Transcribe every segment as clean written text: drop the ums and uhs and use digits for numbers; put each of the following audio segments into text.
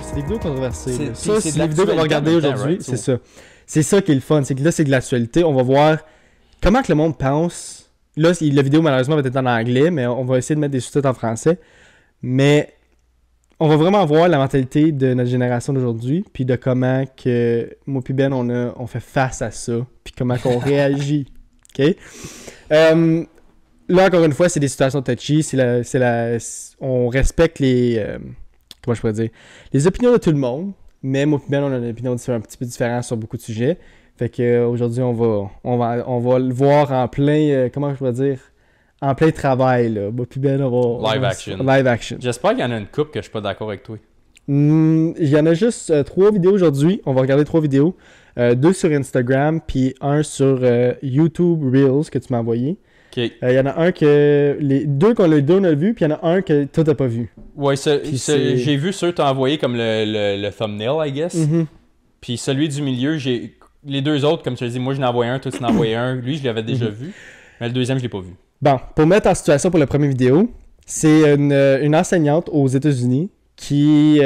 c'est des vidéos controversées. C'est- Ça, c'est c'est de les vidéos qu'on va regarder l'actualité en même temps, aujourd'hui. right? C'est ça. C'est ça qui est le fun. C'est que là, c'est de l'actualité. On va voir comment que le monde pense. Là, la vidéo, malheureusement, va être en anglais, mais on va essayer de mettre des sous-titres en français. Mais on va vraiment voir la mentalité de notre génération d'aujourd'hui, puis de comment que moi puis Ben, on fait face à ça, puis comment qu'on réagit. OK? Là, encore une fois, c'est des situations touchy. On respecte comment je pourrais dire? Les opinions de tout le monde, mais moi puis Ben, on a une opinion un petit peu différente sur beaucoup de sujets. Fait que aujourd'hui, on va le voir en plein, comment je pourrais dire? En plein travail, là. Moi puis Ben, Live action. Live action. J'espère qu'il y en a une couple que je suis pas d'accord avec toi. Il y en a juste 3 vidéos aujourd'hui. On va regarder 3 vidéos. 2 sur Instagram, puis 1 sur YouTube Reels que tu m'as envoyé. OK. Il y en a un que... Les deux qu'on a vu, puis il y en a un que toi, t'as pas vu. Ouais, Puis c'est- j'ai vu ceux que t'as envoyé comme le thumbnail, I guess. Mhm. Puis celui du milieu, les deux autres, comme tu l'as dit, moi je n'en envoyé un, toi tu en as envoyé un. Lui, je l'avais déjà vu. Mais le deuxième, je l'ai pas vu. Bon, pour mettre en situation pour la première vidéo, c'est une enseignante aux États-Unis qui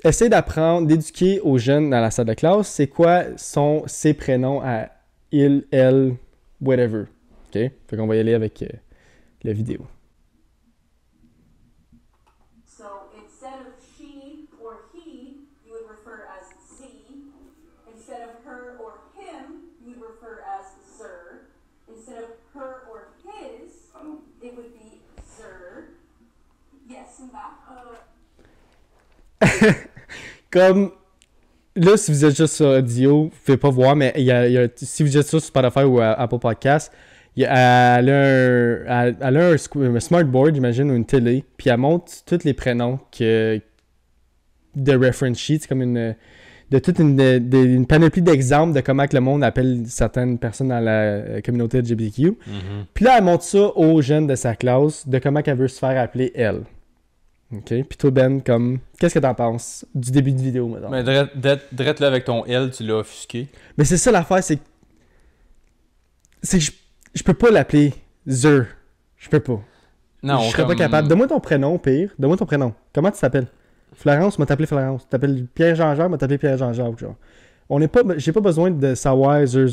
essaie d'apprendre, d'éduquer aux jeunes dans la salle de classe, c'est quoi sont ses prénoms à il, elle, whatever. OK? Fait qu'on va y aller avec la vidéo. So instead of she or he, you would refer as Z. Instead of her or him, you would refer as zer. Instead of her or his, it would be zer. Yes, and that. Comme là, si vous êtes juste sur audio, vous pouvez pas voir, mais si vous êtes sur Spotify ou Apple Podcast, elle a un smartboard, j'imagine, ou une télé, puis elle montre tous les prénoms de reference sheet, c'est comme une panoplie d'exemples de comment que le monde appelle certaines personnes dans la communauté LGBTQ. Puis là, elle montre ça aux jeunes de sa classe, de comment qu'elle veut se faire appeler elle. OK? Puis toi, Ben, qu'est-ce que t'en penses du début de vidéo, maintenant? Mais drette là avec ton L, tu l'as offusqué. Mais c'est ça l'affaire, c'est que je peux pas l'appeler Zer. Je peux pas. Non, Je serais pas capable. Donne-moi ton prénom, pire. Donne-moi ton prénom. Comment tu t'appelles? Florence, m'a t'appelé Florence. Tu t'appelles Pierre-Jean-Jacques, m'a t'appelé Pierre-Jean-Jacques, genre. J'ai pas besoin de savoir Zer.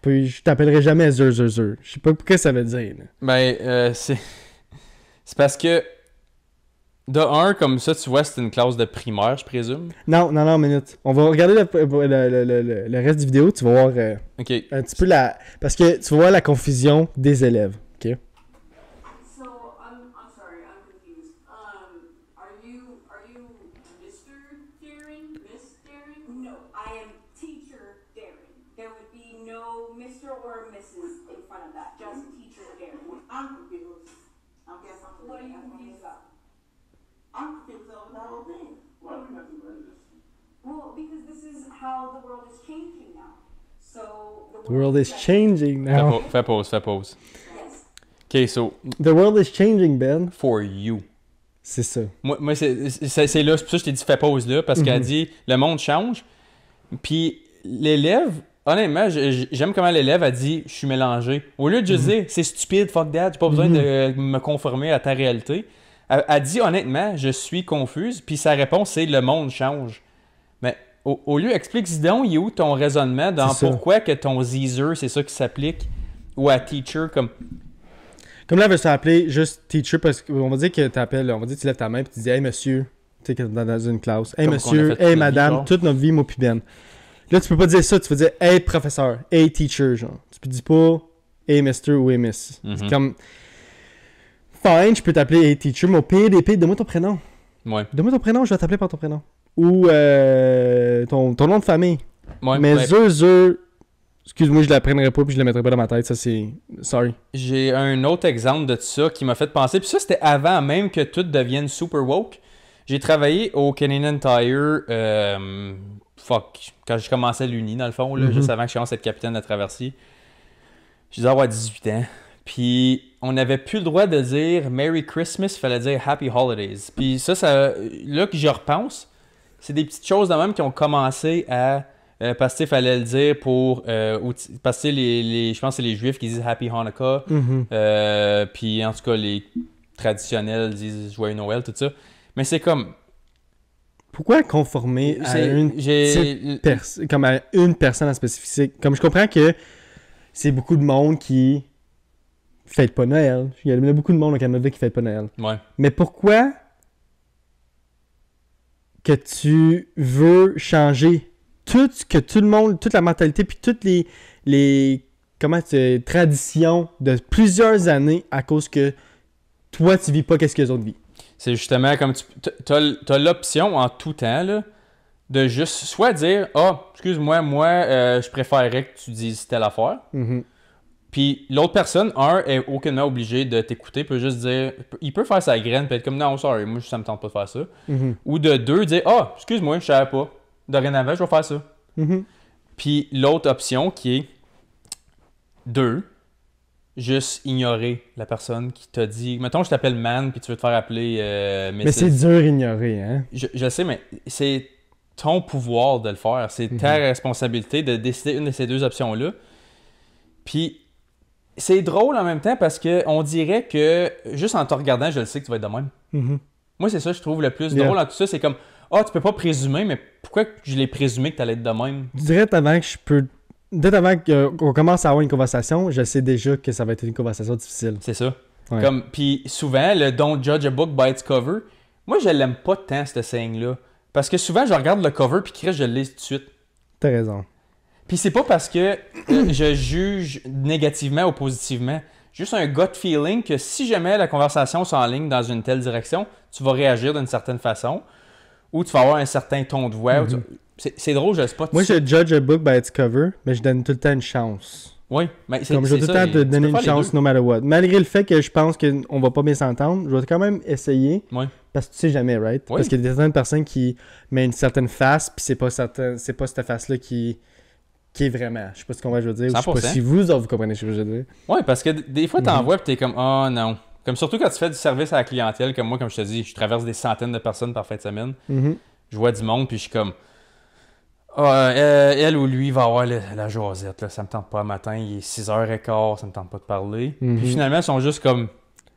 Puis je t'appellerai jamais Zer. Je sais pas ce que ça veut dire, là. Ben, c'est parce que de un, comme ça, tu vois, c'est une classe de primaire, je présume. Non, minute. On va regarder le reste du vidéo. Tu vas voir OK. un petit peu parce que tu vas voir la confusion des élèves. OK? So I'm sorry, I'm confused. Are you Mr. Daring? Miss Daring? No, I am teacher Daring. There would be no Mr. or Mrs. in front of that. Just teacher Daring. I'm confused. I guess I'm What are you confused about? I'm confused over the whole thing. Why do we have to learn this? Well, because this is how the world is changing now. So The world is changing now. Fais pause. Yes. OK, so, The world is changing, Ben. for you. C'est ça. Moi c'est là, c'est pour ça que je t'ai dit fais pause là, parce qu'elle dit le monde change. Puis l'élève, honnêtement, j'aime comment l'élève a dit je suis mélangé. Au lieu de juste dire c'est stupide, fuck that, j'ai pas besoin de me conformer à ta réalité. Elle dit honnêtement, je suis confuse, puis sa réponse c'est le monde change. Mais au lieu, explique-y donc, il est où ton raisonnement dans C'est ça. pourquoi que ton Zer, c'est ça qui s'applique, ou à teacher, comme. Comme là, elle veut s'appeler juste teacher parce qu'on va dire que t'appelles, on va dire que tu lèves ta main et tu dis hey monsieur, tu sais, que t'es dans une classe. Hey Comme qu'on a monsieur, fait toute hey notre madame, vie, genre. toute notre vie, moi pis Ben. Là, tu peux pas dire ça, tu peux dire hey professeur, hey teacher, genre. Tu peux dire pas hey mister ou hey miss. C'est comme. Fine, je peux t'appeler hey teacher, mais au pire des pires, donne-moi ton prénom. Ouais. Donne-moi ton prénom, je vais t'appeler par ton prénom. Ou ton nom de famille. Ouais, Mais ben, Zer, excuse-moi, je l'apprendrai pas puis je le mettrai pas dans ma tête, ça c'est. Sorry. j'ai un autre exemple de ça qui m'a fait penser. Puis ça, c'était avant même que tout devienne super woke. J'ai travaillé au Canadian Tire, quand je commençais l'Uni, dans le fond, là, juste avant que je commence à être capitaine de traversier. Je devais avoir 18 ans. Puis on n'avait plus le droit de dire Merry Christmas, il fallait dire Happy Holidays. Puis ça, là que j'y repense, c'est des petites choses de même qui ont commencé à... parce qu'il fallait le dire pour... parce que je pense que c'est les Juifs qui disent Happy Hanukkah. Puis en tout cas, les traditionnels disent Joyeux Noël, tout ça. Mais c'est comme... Pourquoi conformer à comme à une personne en spécifique? Comme je comprends que c'est beaucoup de monde qui fête pas Noël. Il y a beaucoup de monde au Canada qui fête pas Noël. Ouais. Mais pourquoi que tu veux changer toute la mentalité puis toutes les traditions de plusieurs années à cause que toi, tu vis pas qu'est-ce que les autres vivent? C'est justement comme t'as l'option en tout temps là, de juste soit dire « Ah, excuse-moi, je préférerais que tu dises telle affaire. Mm-hmm. » Puis l'autre personne, est aucunement obligé de t'écouter, peut juste dire... Il peut faire sa graine, peut être comme « Non, sorry, moi ça me tente pas de faire ça. Mm-hmm. Ou de deux, dire « Ah, excuse-moi, je savais pas. Dorénavant, je vais faire ça. Mm-hmm. » Puis l'autre option qui est deux, juste ignorer la personne qui t'a dit... Mettons, je t'appelle Man, puis tu veux te faire appeler Mais c'est dur à ignorer, hein? Je sais, mais c'est ton pouvoir de le faire. C'est ta responsabilité de décider une de ces deux options-là. Puis, c'est drôle en même temps parce que on dirait que, juste en te regardant, je le sais que tu vas être de même. Mm-hmm. Moi, c'est ça que je trouve le plus drôle dans tout ça. C'est comme, tu peux pas présumer, mais pourquoi je l'ai présumé que t'allais être de même? Direct avant qu'on commence à avoir une conversation, je sais déjà que ça va être une conversation difficile. C'est ça. Ouais. Puis souvent, le « don't judge a book by its cover », moi, je l'aime pas tant, ce saying-là. Parce que souvent, je regarde le cover, puis Chris, je le lis tout de suite. T'as raison. Puis c'est pas parce que je juge négativement ou positivement. Juste un gut feeling que si jamais la conversation s'enligne dans une telle direction, tu vas réagir d'une certaine façon, ou tu vas avoir un certain ton de voix. Mm-hmm. C'est drôle, je sais pas. Moi, je judge a book by its cover, mais je donne tout le temps une chance. Oui, mais Comme je vais tout le temps te donner une chance no matter what. Malgré le fait que je pense qu'on va pas bien s'entendre, je vais quand même essayer. Oui. Parce que tu sais jamais, right? Oui. Parce qu'il y a certaines personnes qui mettent une certaine face, puis c'est pas cette face-là qui est vraiment. Je sais pas ce qu'on va je veux dire. 100%. Je sais pas si vous comprenez ce que je veux dire. Oui, parce que des fois, t'envoies et t'es comme, oh non. Comme surtout quand tu fais du service à la clientèle, comme moi, comme je te dis, je traverse des centaines de personnes par fin de semaine. Mm-hmm. Je vois du monde, puis je suis comme, elle ou lui va avoir la jasette, là, ça me tente pas le matin, il est 6h15, ça me tente pas de parler. Mm-hmm. Puis finalement, ils sont juste comme,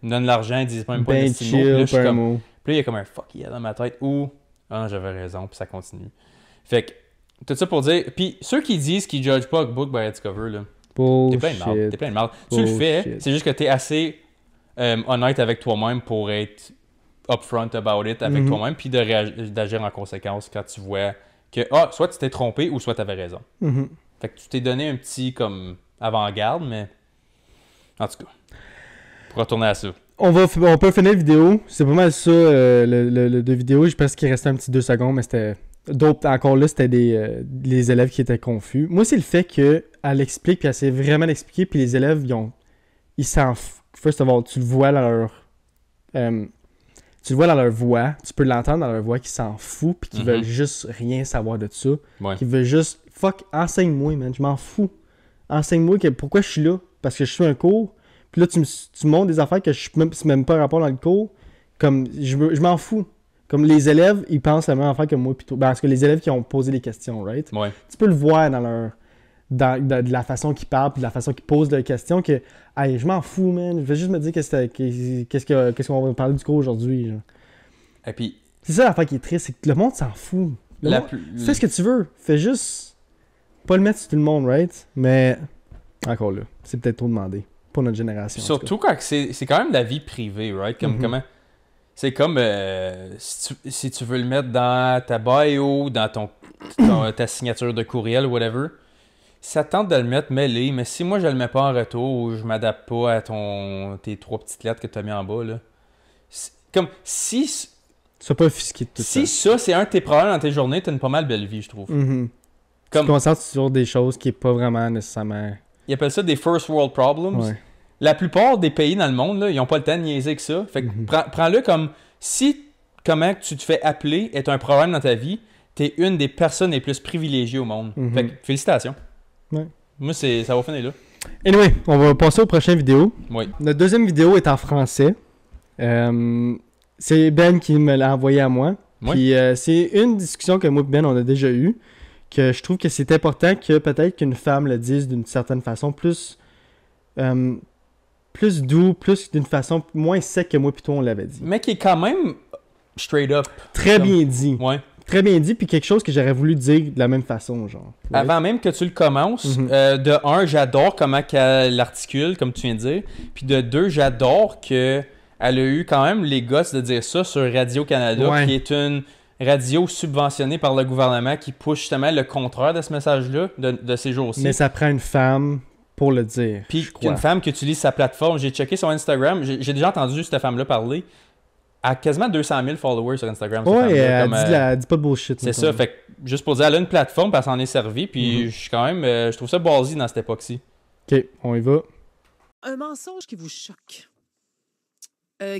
ils me donnent l'argent, ils disent même pas Ben un petit mot. Puis chill, là, je suis pas un comme, mot. puis là, il y a comme un fuck yeah dans ma tête, ou, j'avais raison, puis ça continue. Fait que, tout ça pour dire, puis ceux qui disent qu'ils judgent pas book by its cover, là, t'es plein de marde, t'es plein de marde. Tu le fais, c'est juste que t'es assez honnête avec toi-même pour être upfront about it avec toi-même, puis d'agir en conséquence quand tu vois que, soit tu t'es trompé ou soit t'avais raison. Mm-hmm. Fait que tu t'es donné un petit, comme, avant-garde, mais en tout cas, pour retourner à ça. On peut finir la vidéo. C'est pas mal ça, le de vidéo. Je pense qu'il restait un petit 2 secondes, mais c'était... D'autres, encore là, c'était les élèves qui étaient confus. Moi, c'est le fait qu'elle explique, puis elle sait vraiment l'expliquer, puis les élèves, ils s'en foutent. First of all, tu le vois dans leur voix, tu peux l'entendre dans leur voix qu'ils s'en foutent, puis qu'ils veulent juste rien savoir de ça. Ouais. Qu'ils veulent juste, fuck, enseigne-moi, man, je m'en fous. Enseigne-moi pourquoi je suis là, parce que je suis un cours, puis là, tu montres des affaires que je suis même pas rapport dans le cours, comme, je m'en fous. Comme les élèves, ils pensent la même affaire que moi, plutôt. Parce que les élèves qui ont posé les questions, right? Ouais. Tu peux le voir de la façon qu'ils parlent, puis de la façon qu'ils posent leurs questions, que, hey, je m'en fous, man. Je vais juste me dire qu'est-ce qu'on va parler du cours aujourd'hui. Genre. Et puis, c'est ça l'affaire qui est triste, c'est que le monde s'en fout. Fais ce que tu veux. Fais juste pas le mettre sur tout le monde, right? Mais, encore là, c'est peut-être trop demandé pour notre génération. Surtout quand c'est quand même de la vie privée, right? Comme comment... C'est comme si tu veux le mettre dans ta bio, dans ta signature de courriel, whatever. Si ça te tente de le mettre, mets-le. Mais si moi je le mets pas en retour ou je m'adapte pas à tes 3 petites lettres que tu as mis en bas, là. Comme si. Sois pas offusqué de tout ça. Si ça, c'est un de tes problèmes dans tes journées, t'as une pas mal belle vie, je trouve. Tu te concentres sur des choses qui est pas vraiment nécessairement. Ils appellent ça des first world problems. Ouais. La plupart des pays dans le monde, là, ils n'ont pas le temps de niaiser que ça. Fait que prends-le comme si comment tu te fais appeler est un problème dans ta vie, t'es une des personnes les plus privilégiées au monde. Fait que félicitations. Ouais. Moi, ça va finir là. Anyway, on va passer aux prochaines vidéos. Oui. Notre deuxième vidéo est en français. C'est Ben qui me l'a envoyé à moi. Oui. Puis c'est une discussion que moi et Ben on a déjà eue, que je trouve que c'est important que peut-être qu'une femme le dise d'une certaine façon plus doux, plus d'une façon moins sec que moi plutôt on l'avait dit. Mais qui est quand même straight up. Très Comme- bien dit. Ouais. Très bien dit, puis quelque chose que j'aurais voulu dire de la même façon, genre. Right? Avant même que tu le commences, Mhm. de un, j'adore comment qu'elle l'articule, comme tu viens de dire. Puis de deux, j'adore qu'elle a eu quand même les gosses de dire ça sur Radio-Canada, Ouais. qui est une radio subventionnée par le gouvernement qui pousse justement le contraire de ce message-là de ces jours-ci. Mais ça prend une femme pour le dire. Puis je crois. une femme qui utilise sa plateforme, j'ai checké son Instagram, j'ai déjà entendu cette femme-là parler, a quasiment 200 000 followers sur Instagram. cette Ouais, femme-là, elle comme, dit pas de bullshit. c'est mettons. ça, fait que juste pour dire, elle a une plateforme, puis elle s'en est servie, puis Mhm. je suis quand même, je trouve ça ballsy dans cette époque-ci. Ok, on y va. Un mensonge qui vous choque.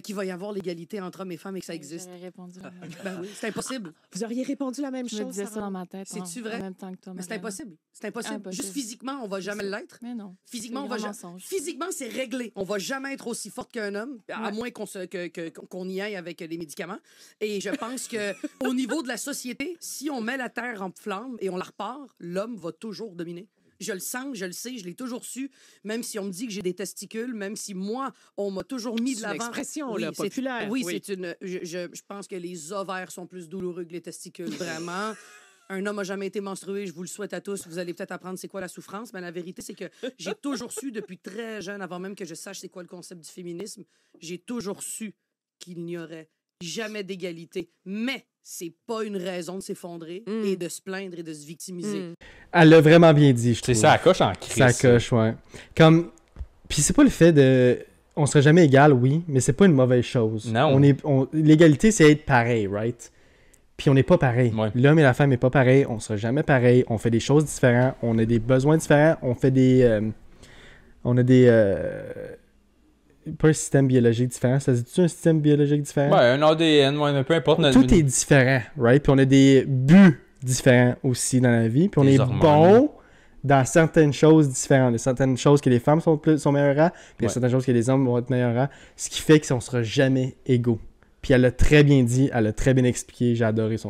Qu'il va y avoir l'égalité entre hommes et femmes et que ça existe. J'aurais répondu. Ben oui, c'est impossible. Vous auriez répondu la même Je me chose. disais ça Sarah? dans ma tête. C'est-tu en vrai? même temps que toi. Mais c'est Mariana. impossible. C'est impossible. Impossible. Juste physiquement, on va jamais l'être. Mais non. Physiquement, C'est on va un jamais. mensonge. Physiquement, c'est réglé. On va jamais être aussi forte qu'un homme, à Ouais. moins qu'on y aille avec les médicaments. Et je pense que au niveau de la société, si on met la terre en flamme et on la repart, l'homme va toujours dominer. Je le sens, je le sais, je l'ai toujours su. Même si on me dit que j'ai des testicules, même si moi, on m'a toujours mis de C'est une l'avant. expression, là, c'est- populaire. Oui, c'est une. Je pense que les ovaires sont plus douloureux que les testicules, vraiment. Un homme n'a jamais été menstrué, je vous le souhaite à tous. Vous allez peut-être apprendre c'est quoi la souffrance, mais la vérité, c'est que j'ai toujours su depuis très jeune, avant même que je sache c'est quoi le concept du féminisme, j'ai toujours su qu'il n'y aurait jamais d'égalité. Mais c'est pas une raison de s'effondrer Mm. et de se plaindre et de se victimiser. Mm. Elle l'a vraiment bien dit, je trouve. C'est ça, elle coche en crise. Ça coche, ouais. Comme... Puis c'est pas le fait de... On serait jamais égal, oui, mais c'est pas une mauvaise chose. Non. L'égalité, c'est être pareil, right? Puis on n'est pas pareil. Ouais. L'homme et la femme n'est pas pareil. On sera jamais pareil. On fait des choses différentes. On a des besoins différents. On fait des... on a des... pas un système biologique différent. Ça se dit-tu un système biologique différent? Ouais, un ADN, ouais, mais peu importe. Tout est différent, right? Puis on a des buts différents aussi dans la vie. Puis on Des est hormones. bon dans certaines choses différentes. Il y a certaines choses que les femmes sont meilleures à, puis il y a Ouais. certaines choses que les hommes vont être meilleurs à. Ce qui fait qu'on ne sera jamais égaux. Puis elle l'a très bien dit, elle l'a très bien expliqué. J'ai adoré ça.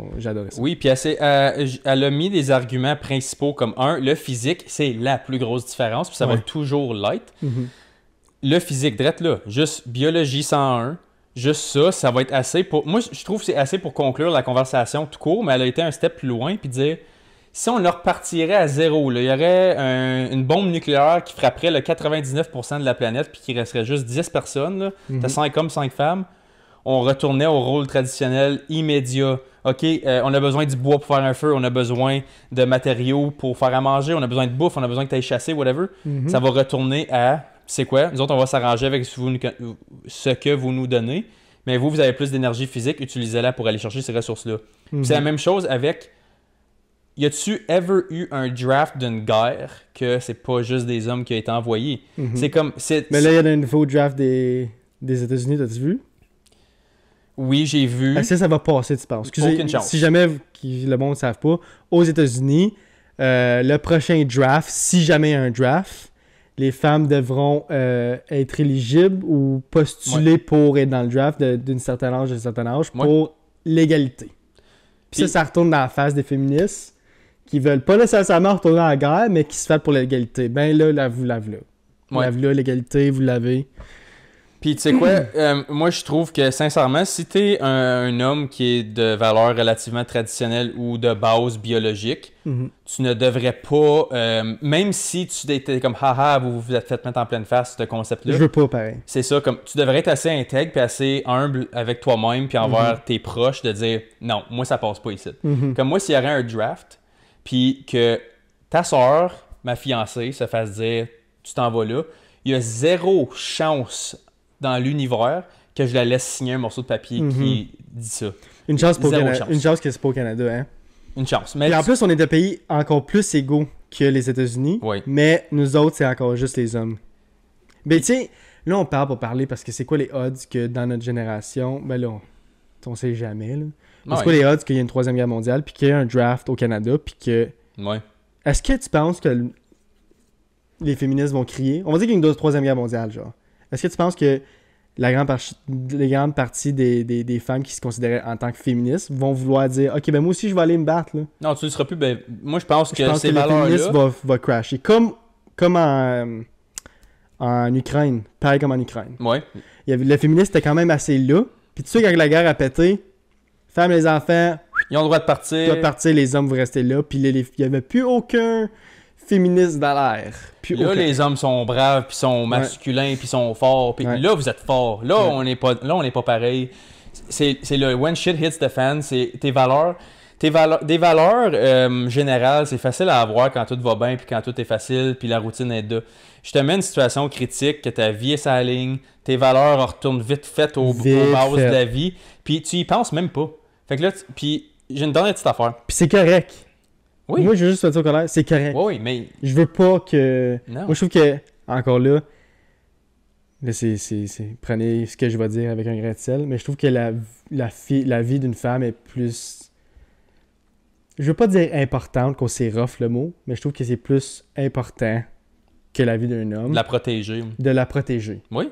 Oui, puis elle a mis des arguments principaux comme un, le physique, c'est la plus grosse différence, puis ça va Ouais. toujours l'être. Mhm. Le physique, drette là, juste biologie 101, juste ça va être assez pour... Moi, je trouve que c'est assez pour conclure la conversation tout court, mais elle a été un step plus loin, puis dire, si on leur repartirait à zéro, là, il y aurait une bombe nucléaire qui frapperait le 99% de la planète, puis qu'il resterait juste 10 personnes, là. T'as 5 hommes, 5 femmes. On retournait au rôle traditionnel immédiat. OK, on a besoin du bois pour faire un feu, on a besoin de matériaux pour faire à manger, on a besoin de bouffe, on a besoin que tu ailles chasser, whatever. Mhm. Ça va retourner à, c'est quoi? Nous autres, on va s'arranger avec ce que vous nous donnez, mais vous avez plus d'énergie physique, utilisez-la pour aller chercher ces ressources-là. Puis Mhm. c'est la même chose avec... Y a-tu ever eu un draft d'une guerre que c'est pas juste des hommes qui ont été envoyés? Mhm. C'est comme... Mais là, il y a un nouveau draft des États-Unis, t'as-tu vu? Oui, j'ai vu. Est-ce que ça va passer, tu penses? Excusez, Aucune chance. si jamais le monde ne savent pas, aux États-Unis, le prochain draft, si jamais il y a un draft, les femmes devront être éligibles ou postuler pour être dans le draft d'un certain âge Ouais. pour l'égalité. Puis Puis- ça retourne dans la face des féministes qui veulent pas nécessairement retourner à la guerre, mais qui se battent pour l'égalité. Ben là, vous l'avez là. Vous Ouais. l'avez là, l'égalité, vous l'avez. Puis tu sais quoi, moi je trouve que sincèrement, si t'es un homme qui est de valeur relativement traditionnelle ou de base biologique, Mhm. tu ne devrais pas, même si tu étais comme haha, vous vous êtes fait mettre en pleine face ce concept-là, Je veux pas pareil. c'est ça, comme tu devrais être assez intègre puis assez humble avec toi-même puis envers tes proches de dire non, moi ça passe pas ici. Mhm. Comme moi, s'il y aurait un draft, puis que ta soeur, ma fiancée, se fasse dire tu t'en vas là, il y a zéro chance dans l'univers que je la laisse signer un morceau de papier qui dit ça. Une chance pour Zéro Canada. chance. Une chance que c'est pas au Canada, hein. Une chance. Mais Et en plus, on est un pays encore plus égaux que les États-Unis. Oui. Mais nous autres, c'est encore juste les hommes. Mais tu sais, là, on parle pour parler parce que c'est quoi les odds que dans notre génération, ben là, on sait jamais, là. Mais c'est quoi les odds qu'il y ait une troisième guerre mondiale, puis qu'il y ait un draft au Canada, puis que... Ouais. Est-ce que tu penses que les féministes vont crier? On va dire qu'il y a une troisième guerre mondiale, genre. Est-ce que tu penses que les grandes parties des femmes qui se considéraient en tant que féministes vont vouloir dire « Ok, ben moi aussi, je vais aller me battre, là. » Non, tu ne seras plus. Ben, moi, je pense Je que pense ces que le féminisme valeurs-là. va crasher. Comme en Ukraine. Pareil comme en Ukraine. Ouais. Le féminisme était quand même assez là. Puis tu sais, quand la guerre a pété, Femmes, les enfants, Ils ont le droit de tu partir. dois partir, les hommes, vous restez là. Puis il n'y avait plus aucun féministe dans l'air. Plus Là, aucun. les hommes sont braves, puis sont masculins, puis sont forts. Puis Ouais. là, vous êtes forts. Là, Ouais. on n'est pas pareil. C'est le when shit hits the fan. C'est tes valeurs. Des valeurs générales, c'est facile à avoir quand tout va bien, puis quand tout est facile, puis la routine est là. Je te mets une situation critique, que ta vie est sa ligne, tes valeurs retournent vite faites aux bases de la vie, puis tu y penses même pas. Fait que là, puis j'ai une dernière petite affaire. Puis c'est correct. Oui. Moi, je veux juste faire ça au colère. C'est correct. Oui, mais Je veux pas que. non. Moi, je trouve que, encore là, prenez ce que je vais dire avec un grain de sel, mais je trouve que la vie d'une femme est plus. Je veux pas dire importante, qu'on c'est rough le mot, mais je trouve que c'est plus important que la vie d'un homme. La protéger. De la protéger. Oui.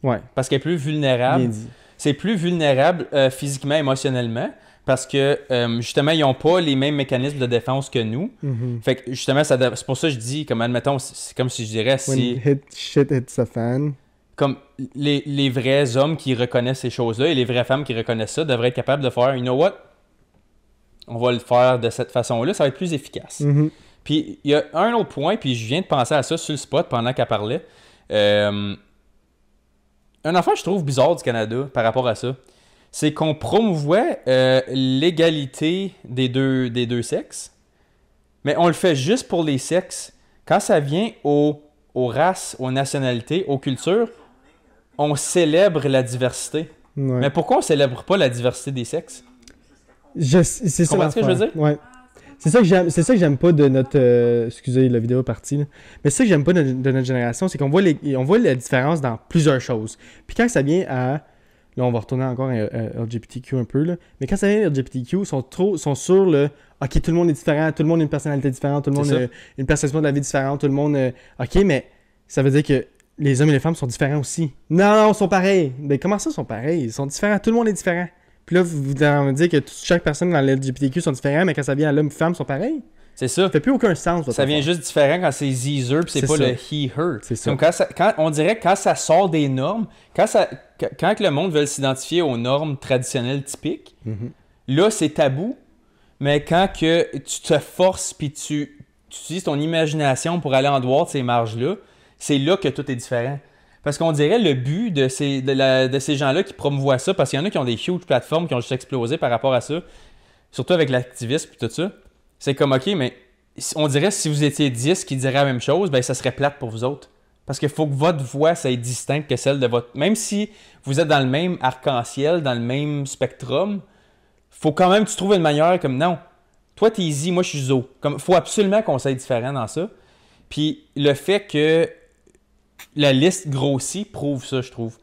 Ouais, Parce qu'elle est plus bien vulnérable. dit. C'est plus vulnérable physiquement, émotionnellement, parce que justement, ils n'ont pas les mêmes mécanismes de défense que nous. Mhm. Fait que justement, c'est pour ça que je dis, comme admettons, c'est comme si je dirais, When shit hits a fan. comme les vrais hommes qui reconnaissent ces choses-là et les vraies femmes qui reconnaissent ça devraient être capables de faire, you know what? On va le faire de cette façon-là, ça va être plus efficace. Mhm. Puis il y a un autre point, puis je viens de penser à ça sur le spot pendant qu'elle parlait. Un affaire que je trouve bizarre du Canada par rapport à ça, c'est qu'on promouvoit l'égalité des deux sexes, mais on le fait juste pour les sexes. Quand ça vient aux races, aux nationalités, aux cultures, on célèbre la diversité. Ouais. Mais pourquoi on célèbre pas la diversité des sexes? C'est ça Comprends ce que je veux l'affaire. dire? Ouais. C'est ça que j'aime pas de notre excusez la vidéo est partie là. Mais c'est ça que j'aime pas de notre génération, c'est qu'on voit on voit la différence dans plusieurs choses. Puis quand ça vient à là on va retourner encore à LGBTQ un peu là, mais quand ça vient à LGBTQ, ils sont sur le OK, tout le monde est différent, tout le monde a une personnalité différente, tout le monde C'est ça. a une perception de la vie différente, tout le monde OK, mais ça veut dire que les hommes et les femmes sont différents aussi. Non, ils sont pareils. Mais comment ça ils sont pareils? Ils sont différents, tout le monde est différent. Puis là, vous me dites que chaque personne dans l'LGBTQ sont différents, mais quand ça vient à l'homme et femme, ils sont pareils. C'est ça. Ça fait plus aucun sens. Ça vient juste différent quand c'est Zer puis c'est C'est pas ça. le he, her. C'est ça. Donc on dirait que quand ça sort des normes, quand que le monde veut s'identifier aux normes traditionnelles typiques, Mhm. là c'est tabou. Mais quand que tu te forces puis tu utilises ton imagination pour aller en dehors de ces marges-là, c'est là que tout est différent. Parce qu'on dirait le but de ces gens-là qui promouvoient ça, parce qu'il y en a qui ont des huge plateformes qui ont juste explosé par rapport à ça, surtout avec l'activisme et tout ça. C'est comme, OK, mais on dirait si vous étiez 10 qui diraient la même chose, ben ça serait plate pour vous autres. Parce qu'il faut que votre voix, ça soit distincte que celle de votre... Même si vous êtes dans le même arc-en-ciel, dans le même spectrum, faut quand même que tu trouves une manière comme, non, toi t'es easy, moi je suis zo. Comme, faut absolument qu'on soit différent dans ça. Puis le fait que la liste grossit prouve ça, je trouve.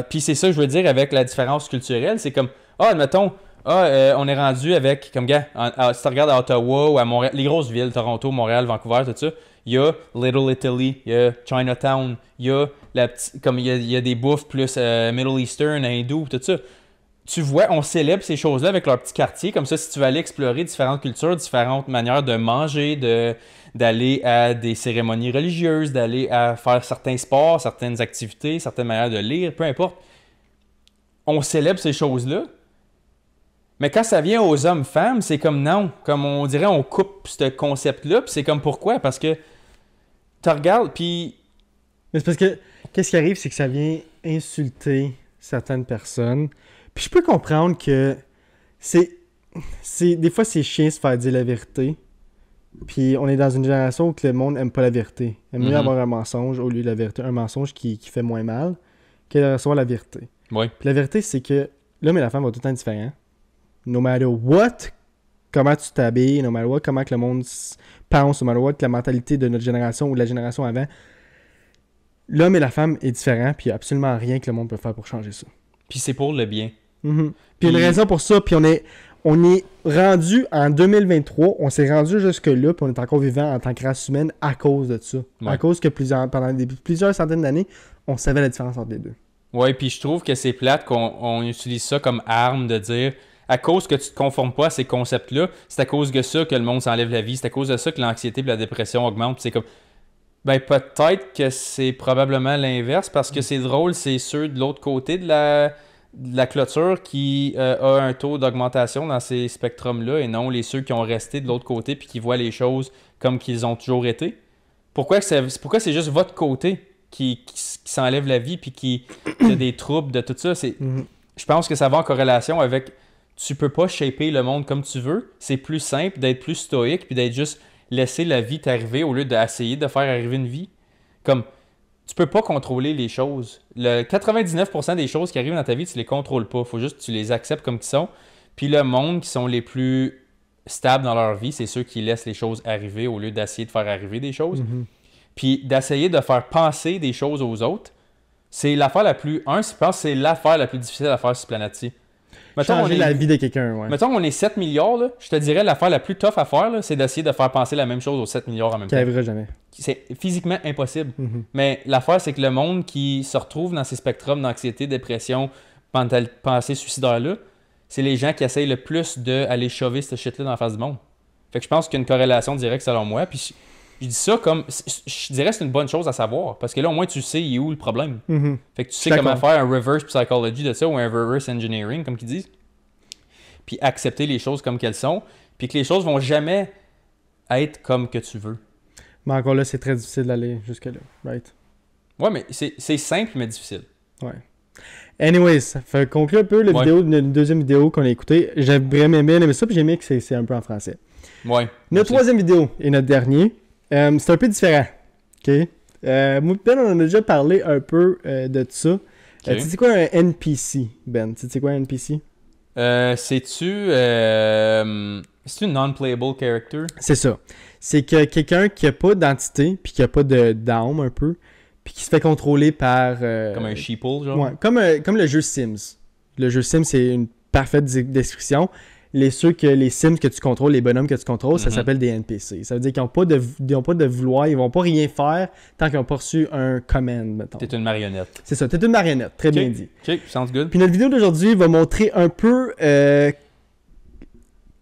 Puis c'est ça que je veux dire avec la différence culturelle. C'est comme, admettons, on est rendu avec, comme gars, si tu regardes à Ottawa ou à Montréal, les grosses villes, Toronto, Montréal, Vancouver, tout ça, il y a Little Italy, il y a Chinatown, il y a il y a des bouffes plus Middle Eastern, hindou, tout ça. Tu vois, on célèbre ces choses-là avec leur petit quartier. Comme ça, si tu veux aller explorer différentes cultures, différentes manières de manger, d'aller à des cérémonies religieuses, d'aller à faire certains sports, certaines activités, certaines manières de lire, peu importe. On célèbre ces choses-là. Mais quand ça vient aux hommes-femmes, c'est comme non. Comme on dirait, on coupe ce concept-là. Puis c'est comme pourquoi? Parce que tu regardes, puis... Mais c'est parce que, qu'est-ce qui arrive, c'est que ça vient insulter certaines personnes. Puis je peux comprendre que des fois, c'est chiant de se faire dire la vérité. Puis on est dans une génération où le monde aime pas la vérité. Aime mieux avoir un mensonge au lieu de la vérité. Un mensonge qui fait moins mal que de recevoir la vérité. Oui. Puis la vérité, c'est que l'homme et la femme vont tout le temps différents. No matter what, comment tu t'habilles, no matter what, comment que le monde pense, no matter what, que la mentalité de notre génération ou de la génération avant, l'homme et la femme est différent, puis il n'y a absolument rien que le monde peut faire pour changer ça. Puis c'est pour le bien. Mhm. Puis il y a une raison pour ça, puis on est rendu en 2023, on s'est rendu jusque-là, puis on est encore vivant en tant que race humaine à cause de ça. Ouais. À cause que pendant plusieurs centaines d'années, on savait la différence entre les deux. Oui, puis je trouve que c'est plate qu'on utilise ça comme arme de dire à cause que tu te conformes pas à ces concepts-là, c'est à cause de ça que le monde s'enlève la vie, c'est à cause de ça que l'anxiété et la dépression augmentent. Puis c'est comme, ben peut-être que c'est probablement l'inverse parce que c'est drôle, c'est ceux de l'autre côté de de la clôture qui a un taux d'augmentation dans ces spectrums-là et non les ceux qui ont resté de l'autre côté puis qui voient les choses comme qu'ils ont toujours été? Pourquoi c'est juste votre côté qui s'enlève la vie puis qui a des troubles de tout ça? Je pense que ça va en corrélation avec tu peux pas shaper le monde comme tu veux. C'est plus simple d'être plus stoïque puis d'être juste laisser la vie t'arriver au lieu d'essayer de faire arriver une vie. Comme tu peux pas contrôler les choses. Le 99% des choses qui arrivent dans ta vie, tu les contrôles pas. Faut juste que tu les acceptes comme qu'ils sont. Puis le monde qui sont les plus stables dans leur vie, c'est ceux qui laissent les choses arriver au lieu d'essayer de faire arriver des choses. Puis d'essayer de faire penser des choses aux autres, c'est l'affaire la plus... je pense que c'est l'affaire la plus difficile à faire sur cette planète-ci. Changer la vie de quelqu'un, ouais. Mettons, on est 7 milliards, là, je te dirais l'affaire la plus tough à faire, là, c'est d'essayer de faire penser la même chose aux 7 milliards en même Qui temps. n'arrivera jamais. C'est physiquement impossible. Mais l'affaire, c'est que le monde qui se retrouve dans ces spectrums d'anxiété, dépression, pensée suicidaire-là, c'est les gens qui essayent le plus d'aller chover cette shit-là dans la face du monde. Fait que je pense qu'il y a une corrélation directe selon moi. Puis je dis ça comme... Je dirais que c'est une bonne chose à savoir. Parce que là, au moins, tu sais il est où le problème. Fait que tu sais comment faire un reverse psychology de ça ou un reverse engineering, comme qu'ils disent. Puis accepter les choses comme qu'elles sont. Puis que les choses vont jamais être comme que tu veux. Mais encore là, c'est très difficile d'aller jusque-là, right? Ouais, mais c'est simple, mais difficile. Ouais. Anyways, ça fait conclure un peu la vidéo, notre deuxième vidéo qu'on a écoutée. J'ai vraiment bien aimé ça, puis j'ai aimé que c'est un peu en français. Ouais. Notre troisième vidéo et notre dernier, c'est un peu différent. OK? Moi, Ben, on en a déjà parlé un peu de ça. Okay. Tu sais quoi un NPC, Ben? Tu sais quoi un NPC? C'est-tu non-playable character? C'est ça. C'est que quelqu'un qui a pas d'identité, puis qui a pas d'âme un peu, puis qui se fait contrôler par... comme un sheeple, genre? Ouais, comme le jeu Sims. Le jeu Sims, c'est une parfaite description. Les Sims que tu contrôles, les bonhommes que tu contrôles, ça s'appelle des NPC. Ça veut dire qu'ils n'ont pas de vouloir, ils vont pas rien faire tant qu'ils n'ont pas reçu un command, mettons. T'es une marionnette. C'est ça, t'es une marionnette, très bien dit. Ok, sounds good. Puis notre vidéo d'aujourd'hui va montrer un peu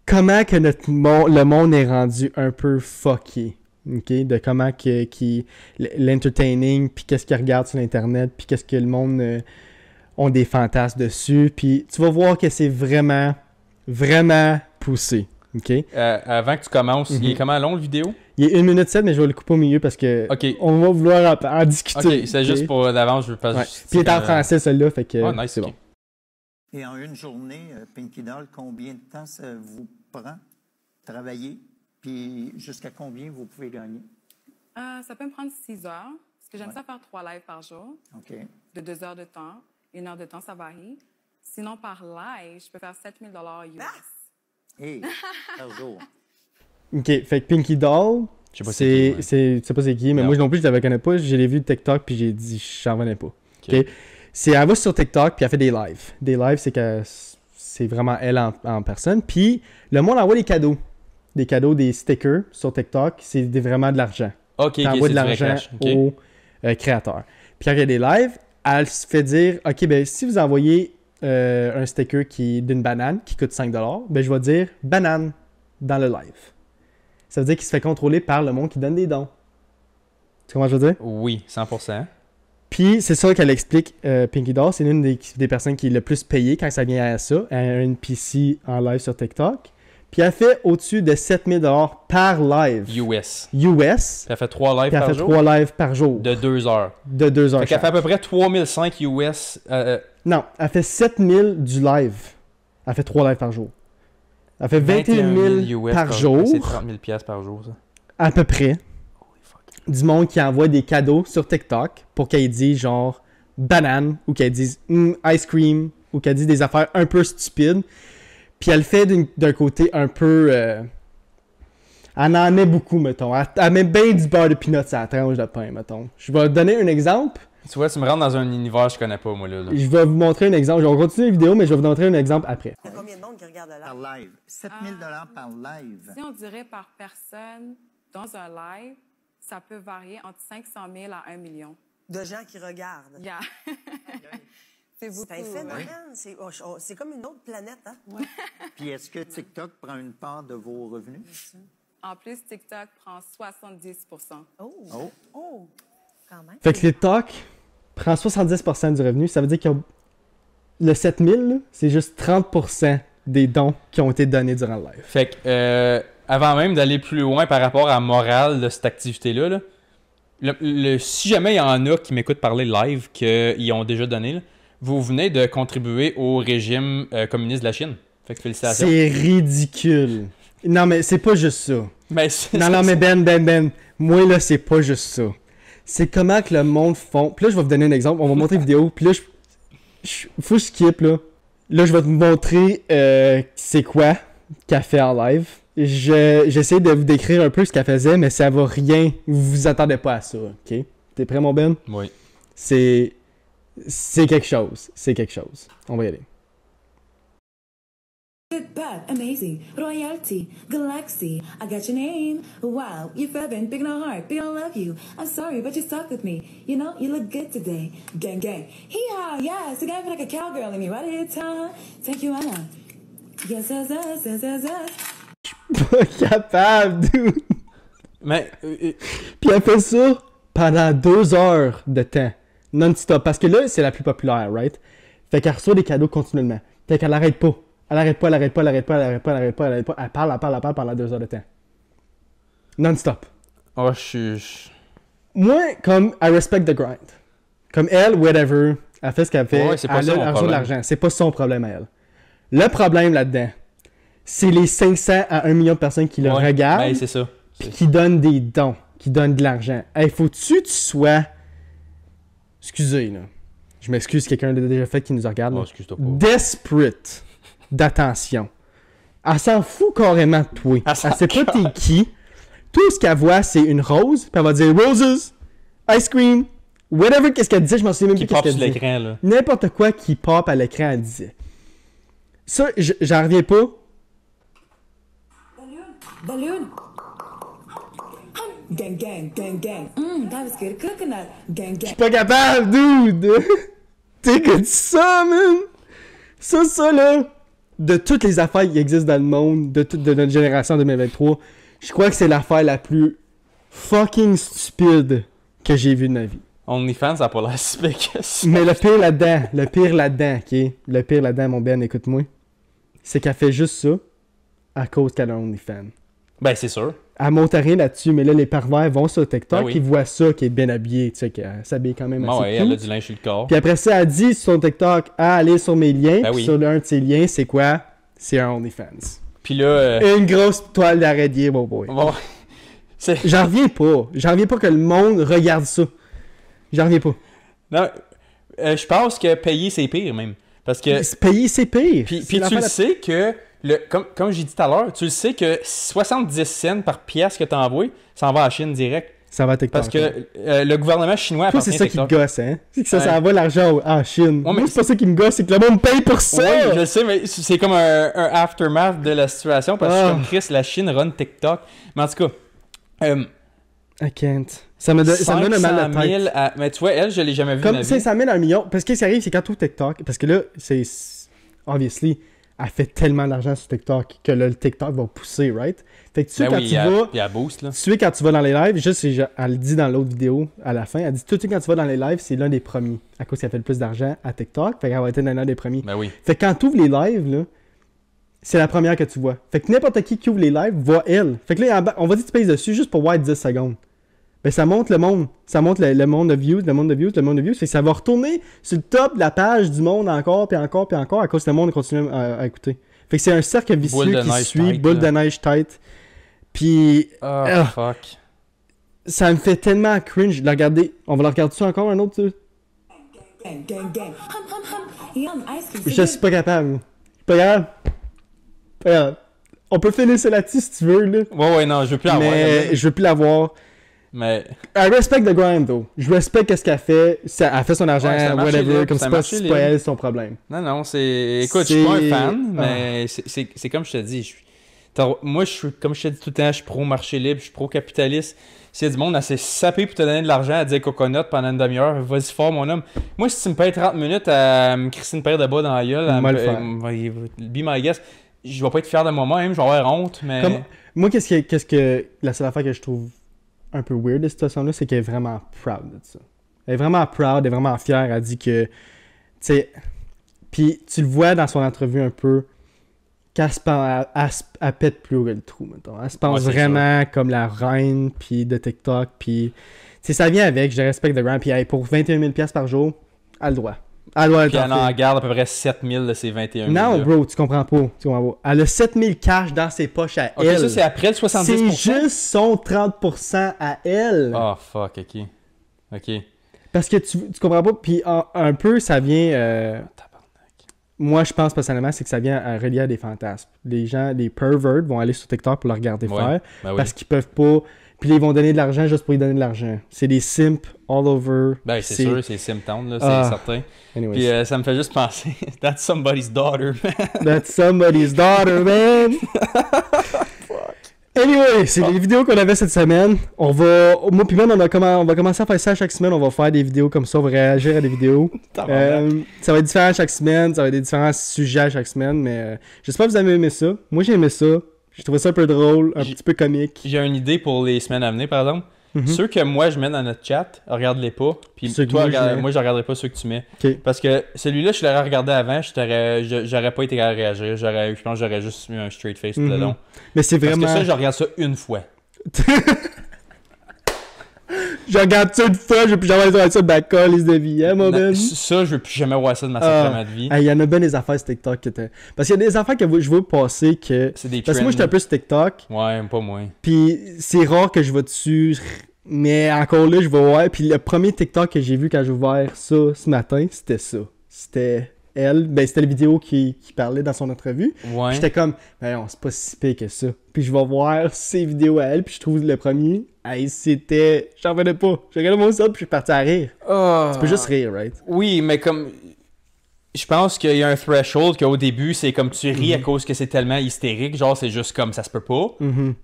comment que le monde est rendu un peu fucké. Okay? De comment l'entertaining, puis qu'est-ce qu'ils regardent sur Internet, puis qu'est-ce que le monde ont des fantasmes dessus. Puis tu vas voir que c'est vraiment poussé. Okay? Avant que tu commences, il est comment long le vidéo? Il est 1 minute 7, mais je vais le couper au milieu parce que on va vouloir en discuter. Ok, c'est juste pour d'avance, je veux pas... Puis il est en français, celui-là, fait que nice, c'est bon. Et en une journée, Pinky Doll, combien de temps ça vous prend travailler? Puis jusqu'à combien vous pouvez gagner? Ça peut me prendre 6 heures, parce que j'aime ça faire 3 lives par jour, OK. de 2 heures de temps. 1 heure de temps, ça varie. Sinon, par live, je peux faire 7 000 US. Hey, par jour. OK, fait que Pinky Doll, je sais pas c'est qui, tu sais pas c'est qui, mais non. moi non plus, je la connais pas. Je l'ai vu de TikTok, puis j'ai dit, j'en revenais pas. OK? Elle va sur TikTok, puis elle fait des lives. Des lives, c'est que c'est vraiment elle en personne. Puis le monde envoie des cadeaux. Des cadeaux, des stickers sur TikTok. C'est vraiment de l'argent. OK, T'envoies de l'argent aux créateurs. Puis quand il y a des lives, elle se fait dire, OK, ben si vous envoyez un sticker d'une banane qui coûte 5$, ben je vais dire banane dans le live. Ça veut dire qu'il se fait contrôler par le monde qui donne des dons. Tu comprends ce que je veux dire? Oui, 100%. Puis c'est ça qu'elle explique, Pinky Doll. C'est l'une des personnes qui est le plus payée quand ça vient à ça. Elle a une PC en live sur TikTok. Puis elle fait au-dessus de 7 000$ par live. US. Puis elle fait 3 lives puis elle par fait jour? 3 lives par jour. De 2 heures. De 2 heures. Fait qu'elle fait à peu près 3005 US. Non, elle fait 7 000 du live. Elle fait 3 lives par jour. Elle fait 21 000 US par jour. C'est 30 000 piastres par jour, ça. À peu près. Du monde qui envoie des cadeaux sur TikTok pour qu'elle dise genre banane ou qu'elle dise ice cream ou qu'elle dise des affaires un peu stupides. Puis elle fait d'un côté un peu... elle en met beaucoup, mettons. Elle met bien du beurre de peanuts à la tranche de pain, mettons. Je vais te donner un exemple. Tu vois, tu me rentres dans un univers que je connais pas, moi, là. Je vais vous montrer un exemple. Je vais continuer la vidéo, mais je vais vous montrer un exemple après. Il y a combien de monde qui regarde Par là? live. 7 000 par live. Si on dirait par personne dans un live, ça peut varier entre 500 000 à 1 million. De gens qui regardent. Yeah. C'est beaucoup. C'est un phénomène. C'est comme une autre planète, hein? Puis est-ce que TikTok prend une part de vos revenus? En plus, TikTok prend 70%. Oh! Oh. Oh! Quand même. Fait que TikTok prend 70% du revenu. Ça veut dire qu'ils ont le 7000, là, c'est juste 30% des dons qui ont été donnés durant le live. Fait que, avant même d'aller plus loin par rapport à la morale de cette activité-là, là, si jamais il y en a qui m'écoutent parler live, qu'ils ont déjà donné, là, vous venez de contribuer au régime communiste de la Chine. Fait que félicitations. C'est ridicule. Non, mais c'est pas juste ça. Mais Non, mais Ben, moi, là, c'est pas juste ça. C'est comment que le monde font... Puis là, je vais vous donner un exemple. On va montrer une vidéo. Puis là, faut que je skip, là. Là, je vais te montrer c'est quoi qu'elle fait en live. J'essaie de vous décrire un peu ce qu'elle faisait, mais ça va rien. Vous vous attendez pas à ça, OK? T'es prêt, mon Ben? Oui. C'est quelque chose. C'est quelque chose. On va y aller. Good, bad, amazing, royalty, galaxy. I got your name. Wow, you're fabbing, big no heart, big no love you. I'm sorry, but you stuck with me. You know, you look good today. Gang, gang. Hee-haw, yes, the guy feel like a cowgirl in me. Right here, time. Thank you, Anna. Yes, yes, yes, yes, yes, yes. Pas capable, dude! Mais... Puis elle fait ça pendant 2 heures de temps. Non-stop. Parce que là, c'est la plus populaire, right? Fait qu'elle reçoit des cadeaux continuellement. Fait qu'elle arrête pas. Elle arrête pas. Elle parle pendant 2 heures de temps. Non-stop. Oh, je suis... Moi, comme, I respect the grind. Comme elle, whatever, elle fait ce qu'elle fait. Ouais, c'est pas elle ça a mon problème. de l'argent. C'est pas son problème à elle. Le problème là-dedans, c'est les 500 à 1 million de personnes qui le regardent. Ben, c'est ça. Qui donnent des dons, qui donnent de l'argent. Hey, faut-tu que tu sois... Excusez, là. Je m'excuse, quelqu'un l'a déjà fait qui nous regarde. Oh, excuse-toi pas. Desperate d'attention. Elle s'en fout carrément de toi. Elle sait pas t'es qui. Tout ce qu'elle voit, c'est une rose, puis elle va dire « Roses, ice cream, whatever », qu'est-ce qu'elle disait, je m'en souviens même plus qu'est-ce qu'elle disait. Qui pop sur l'écran, là. N'importe quoi qui pop à l'écran, elle disait. Ça, j'en reviens pas. Balloon. Gang, gang, gang, gang. That was good. Coconut. Gang, gang. Je suis pas capable, dude! T'écoutes ça, man! Ça, là, de toutes les affaires qui existent dans le monde, de notre génération 2023, je crois que c'est l'affaire la plus fucking stupide que j'ai vue de ma vie. OnlyFans, ça a pas l'air si pire que ça. Mais le pire là-dedans, ok? Le pire là-dedans, mon Ben, écoute-moi, c'est qu'elle fait juste ça à cause qu'elle a OnlyFans. Ben, c'est sûr. Elle monte rien là-dessus, mais là, les pervers vont sur TikTok, Ben oui. ils voient ça, qui est bien habillée, tu sais, qu'elle s'habille quand même assez Ouais, cool. elle a du linge sur le corps. Puis après ça, elle dit sur son TikTok, allez sur mes liens, Ben puis oui. sur un de ses liens, c'est quoi? C'est un OnlyFans. Puis là... Une grosse toile d'araignée, mon boy. Bon... J'en reviens pas que le monde regarde ça. J'en reviens pas. Non, je pense que payer, c'est pire, même. Parce que... Payer, c'est pire. Puis tu le sais que... Comme j'ai dit tout à l'heure, tu le sais que 70 cents par pièce que tu envoies, ça en va à la Chine direct. Ça va à TikTok. Parce que le gouvernement chinois toi, appartient c'est à ça qui TikTok. te gosse, hein? C'est que ça va l'argent en Chine. Ouais, mais moi, c'est pas ça qui me gosse, c'est que le monde paye pour ça! Oui, je sais, mais c'est comme un aftermath de la situation parce que comme Chris, la Chine run TikTok. Mais en tout cas... I can't. Ça me donne un mal de tête. Mais tu vois, elle, je l'ai jamais vue. Comme 500 000 à 1 million. Parce que ce qui arrive, c'est quand tu ouvres TikTok. Parce que là, c'est. Obviously, elle fait tellement d'argent sur TikTok que là, le TikTok va pousser, right? Fait que tu sais, quand tu vas. Puis elle boost, là. Tu sais, quand tu vas dans les lives, juste, elle le dit dans l'autre vidéo à la fin, elle dit tout de suite quand tu vas dans les lives, c'est l'un des premiers. À cause qu'elle fait le plus d'argent à TikTok. Fait qu'elle va être l'un des premiers. Ben oui. Fait que quand tu ouvres les lives, là, c'est la première que tu vois. Fait que n'importe qui ouvre les lives voit elle. Fait que là, en bas, on va dire que tu payes dessus juste pour voir 10 secondes. Ben ça monte le monde. Ça monte le monde de views, le monde de views. Fait que ça va retourner sur le top de la page du monde encore, puis encore, puis encore, à cause que le monde continue à écouter. Fait que c'est un cercle vicieux qui suit, boule de neige tête. Puis... fuck. Ça me fait tellement cringe de la regarder. On va la regarder ça encore, un autre, tu sais? Gang, gang, gang. Hum, hum, hum. Yum, ice cream. Je suis pas capable. Pas grave. Pas grave. On peut finir ça là-dessus si tu veux, là. Ouais, non, je veux plus la voir. Mais je veux plus la voir. Mais... I respect the grind, though. Je respecte ce qu'elle fait. Elle fait son argent, whatever. Comme c'est pas elle son problème. Non, c'est... Écoute, je suis pas un fan, mais c'est comme je te dis. Moi, comme je te dis tout le temps, je suis pro-marché libre, je suis pro-capitaliste. S'il y a du monde assez sapé pour te donner de l'argent à dire coconut pendant une demi-heure, vas-y fort, mon homme. Moi, si tu me payes 30 minutes à me crisser une paire de bas dans la gueule, be my guest, je vais pas être fier de moi-même, je vais avoir honte, mais... Moi, qu'est-ce que la seule affaire que je trouve un peu weird de cette situation-là, c'est qu'elle est vraiment proud de ça. Elle est vraiment proud, elle est vraiment fière. Elle dit que, tu sais, Puis tu le vois dans son entrevue un peu qu'elle elle pète plus que le trou, mettons. Elle se pense vraiment comme la reine puis de TikTok. Puis ça vient avec, je respecte The Grand. Puis pour 21 000$ par jour, elle a le droit. Puis elle en garde à peu près 7 000 de ses 21 000. Non, bro, tu comprends pas. Elle a 7 000 cash dans ses poches à elle. Ça, c'est après le 70%? C'est juste son 30% à elle. Oh, fuck, OK. Parce que tu comprends pas. Puis un peu, ça vient... moi, je pense personnellement, c'est que ça vient à relier à des fantasmes. Les gens, les perverts vont aller sur TikTok pour le regarder faire. Parce qu'ils peuvent pas... Puis ils vont donner de l'argent juste pour lui donner de l'argent. C'est des simps all over. Ben, c'est sûr, c'est Simptown, là, c'est certain. Anyways. Puis ça me fait juste penser, that's somebody's daughter, man. That's somebody's daughter, man. Anyway, c'est les vidéos qu'on avait cette semaine. Moi puis Ben, on va commencer à faire ça chaque semaine. On va faire des vidéos comme ça, on va réagir à des vidéos. Ça va être différent chaque semaine, ça va être des différents sujets chaque semaine, mais j'espère que vous avez aimé ça. Moi, j'ai aimé ça. J'ai trouvé ça un peu drôle, un petit peu comique. J'ai une idée pour les semaines à venir, par exemple. Ceux que moi je mets dans notre chat, regarde-les pas. Puis toi, moi je regarderai pas ceux que tu mets. Okay. Parce que celui-là, je l'aurais regardé avant, j'aurais pas été capable de réagir. Je pense que j'aurais juste mis un straight face tout le long. Mais c'est vraiment. Parce que ça, je regarde ça une fois. Je regarde ça une fois, je veux plus jamais voir ça de ma colise de vie, hein, mon Ben? Ça, je veux plus jamais voir ça de ma sacrement de vie. Il y en a bien des affaires sur TikTok. Parce qu'il y a des affaires que je veux passer que. C'est des parce que moi, j'étais un peu sur TikTok. Ouais, pas moi. Puis c'est rare que je vais dessus. Mais encore là, je vais voir. Puis le premier TikTok que j'ai vu quand j'ai ouvert ça ce matin, c'était ça. C'était elle. Ben, c'était la vidéo qui parlait dans son entrevue. Ouais. J'étais comme, ben, c'est pas si pire que ça. Puis je vais voir ses vidéos à elle. Puis je trouve le premier. Hey, c'était. J'en revenais pas. J'ai regardé mon site, puis je suis parti à rire. Tu peux juste rire, right? Oui, mais comme. Je pense qu'il y a un threshold qu'au début, c'est comme tu ris à cause que c'est tellement hystérique. Genre, c'est juste comme ça se peut pas.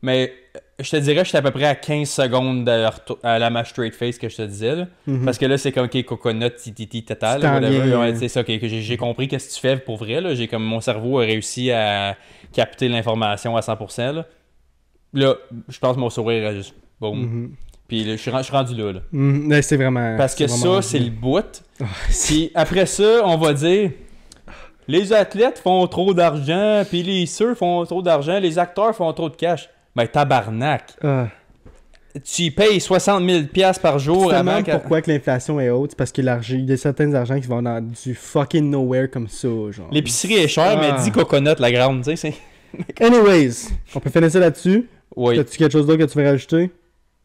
Mais je te dirais, j'étais à peu près à 15 secondes à la match straight face que je te disais. Là. Parce que là, c'est comme coconut, titi, total. C'est ça, que j'ai compris qu'est-ce que tu fais pour vrai. Là. J'ai comme mon cerveau a réussi à capter l'information à 100%. Là, je pense que mon sourire a juste. Boum. Puis là, je suis rendu là. C'est vraiment. Parce que ça, c'est le bout. Puis après ça, on va dire les athlètes font trop d'argent, puis les surfs font trop d'argent, les acteurs font trop de cash. Ben tabarnak. Tu payes 60 000$ par jour avant que... Pourquoi que l'inflation est haute? C'est parce qu'il y a certains argents qui vont dans du fucking nowhere comme ça. Genre. L'épicerie est chère, mais dis coconut la grande, tu sais. Anyways, on peut finir ça là-dessus. Oui. As-tu quelque chose d'autre que tu veux rajouter?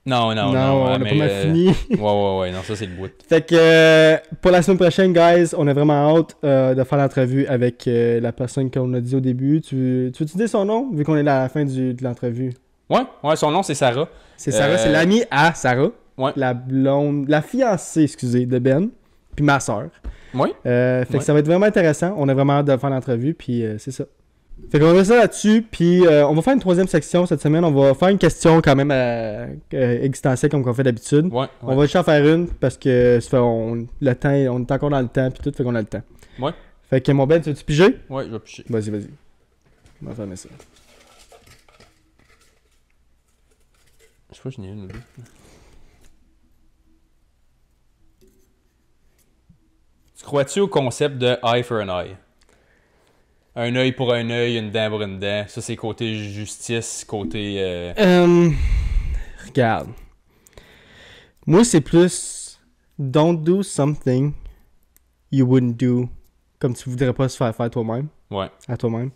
Non, on a pas mal fini. Ouais, non, ça c'est le bout. Fait que pour la semaine prochaine, guys, on a vraiment hâte de faire l'entrevue avec la personne qu'on a dit au début. Tu veux-tu dire son nom, vu qu'on est à la fin de l'entrevue? Ouais, son nom c'est Sarah. C'est Sarah, c'est l'amie à Sarah. Ouais. La blonde, la fiancée, excusez, de Ben, puis ma soeur. Oui. Fait que ça va être vraiment intéressant. On a vraiment hâte de faire l'entrevue, puis c'est ça. Fait qu'on va ça là-dessus, puis on va faire une troisième section cette semaine. On va faire une question quand même existentielle comme qu'on fait d'habitude. Ouais. On va juste en faire une parce que le temps, on est encore dans le temps, puis tout, fait qu'on a le temps. Ouais. Fait que mon Ben, tu veux-tu piger? Ouais, je vais piger. Vas-y. On va faire ça. Je sais pas, j'en ai une. Tu crois-tu au concept de eye for an eye? Un œil pour un œil, une dent pour une dent. Ça, c'est côté justice, côté... Regarde. Moi, c'est plus... Don't do something you wouldn't do comme tu voudrais pas se faire toi-même. Ouais. À toi-même.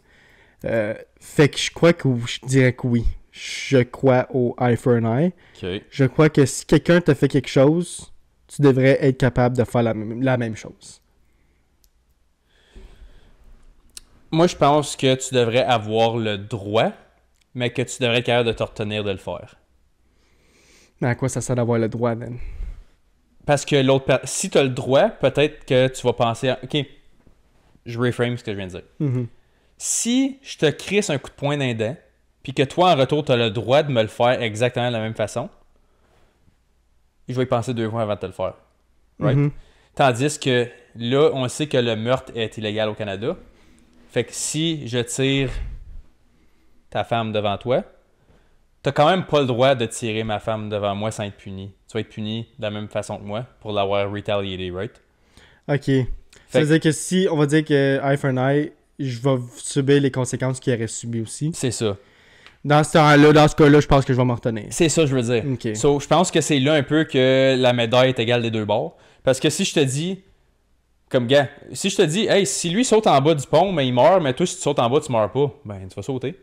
Fait que je crois que je dirais que oui. Je crois au eye for an eye. Okay. Je crois que si quelqu'un te fait quelque chose, tu devrais être capable de faire la même chose. Moi, je pense que tu devrais avoir le droit, mais que tu devrais être capable de te retenir de le faire. Mais à quoi ça sert d'avoir le droit, man? Parce que si tu as le droit, peut-être que tu vas penser à... OK, je reframe ce que je viens de dire. Si je te crisse un coup de poing dans les dents, puis que toi, en retour, tu as le droit de me le faire exactement de la même façon, je vais y penser 2 fois avant de te le faire. Right? Tandis que là, on sait que le meurtre est illégal au Canada. Fait que si je tire ta femme devant toi, t'as quand même pas le droit de tirer ma femme devant moi sans être puni. Tu vas être puni de la même façon que moi pour l'avoir retaliated, right? OK. Ça veut dire que si on va dire que eye for an eye, je vais subir les conséquences qu'il aurait subies aussi. C'est ça. Dans ce temps-là, dans ce cas-là, je pense que je vais m'en retenir. C'est ça, je veux dire. Ok. So, je pense que c'est là un peu que la médaille est égale des deux bords. Parce que si je te dis, comme gars, si je te dis, hey, si lui saute en bas du pont, mais il meurt, mais toi, si tu sautes en bas, tu meurs pas, ben, tu vas sauter.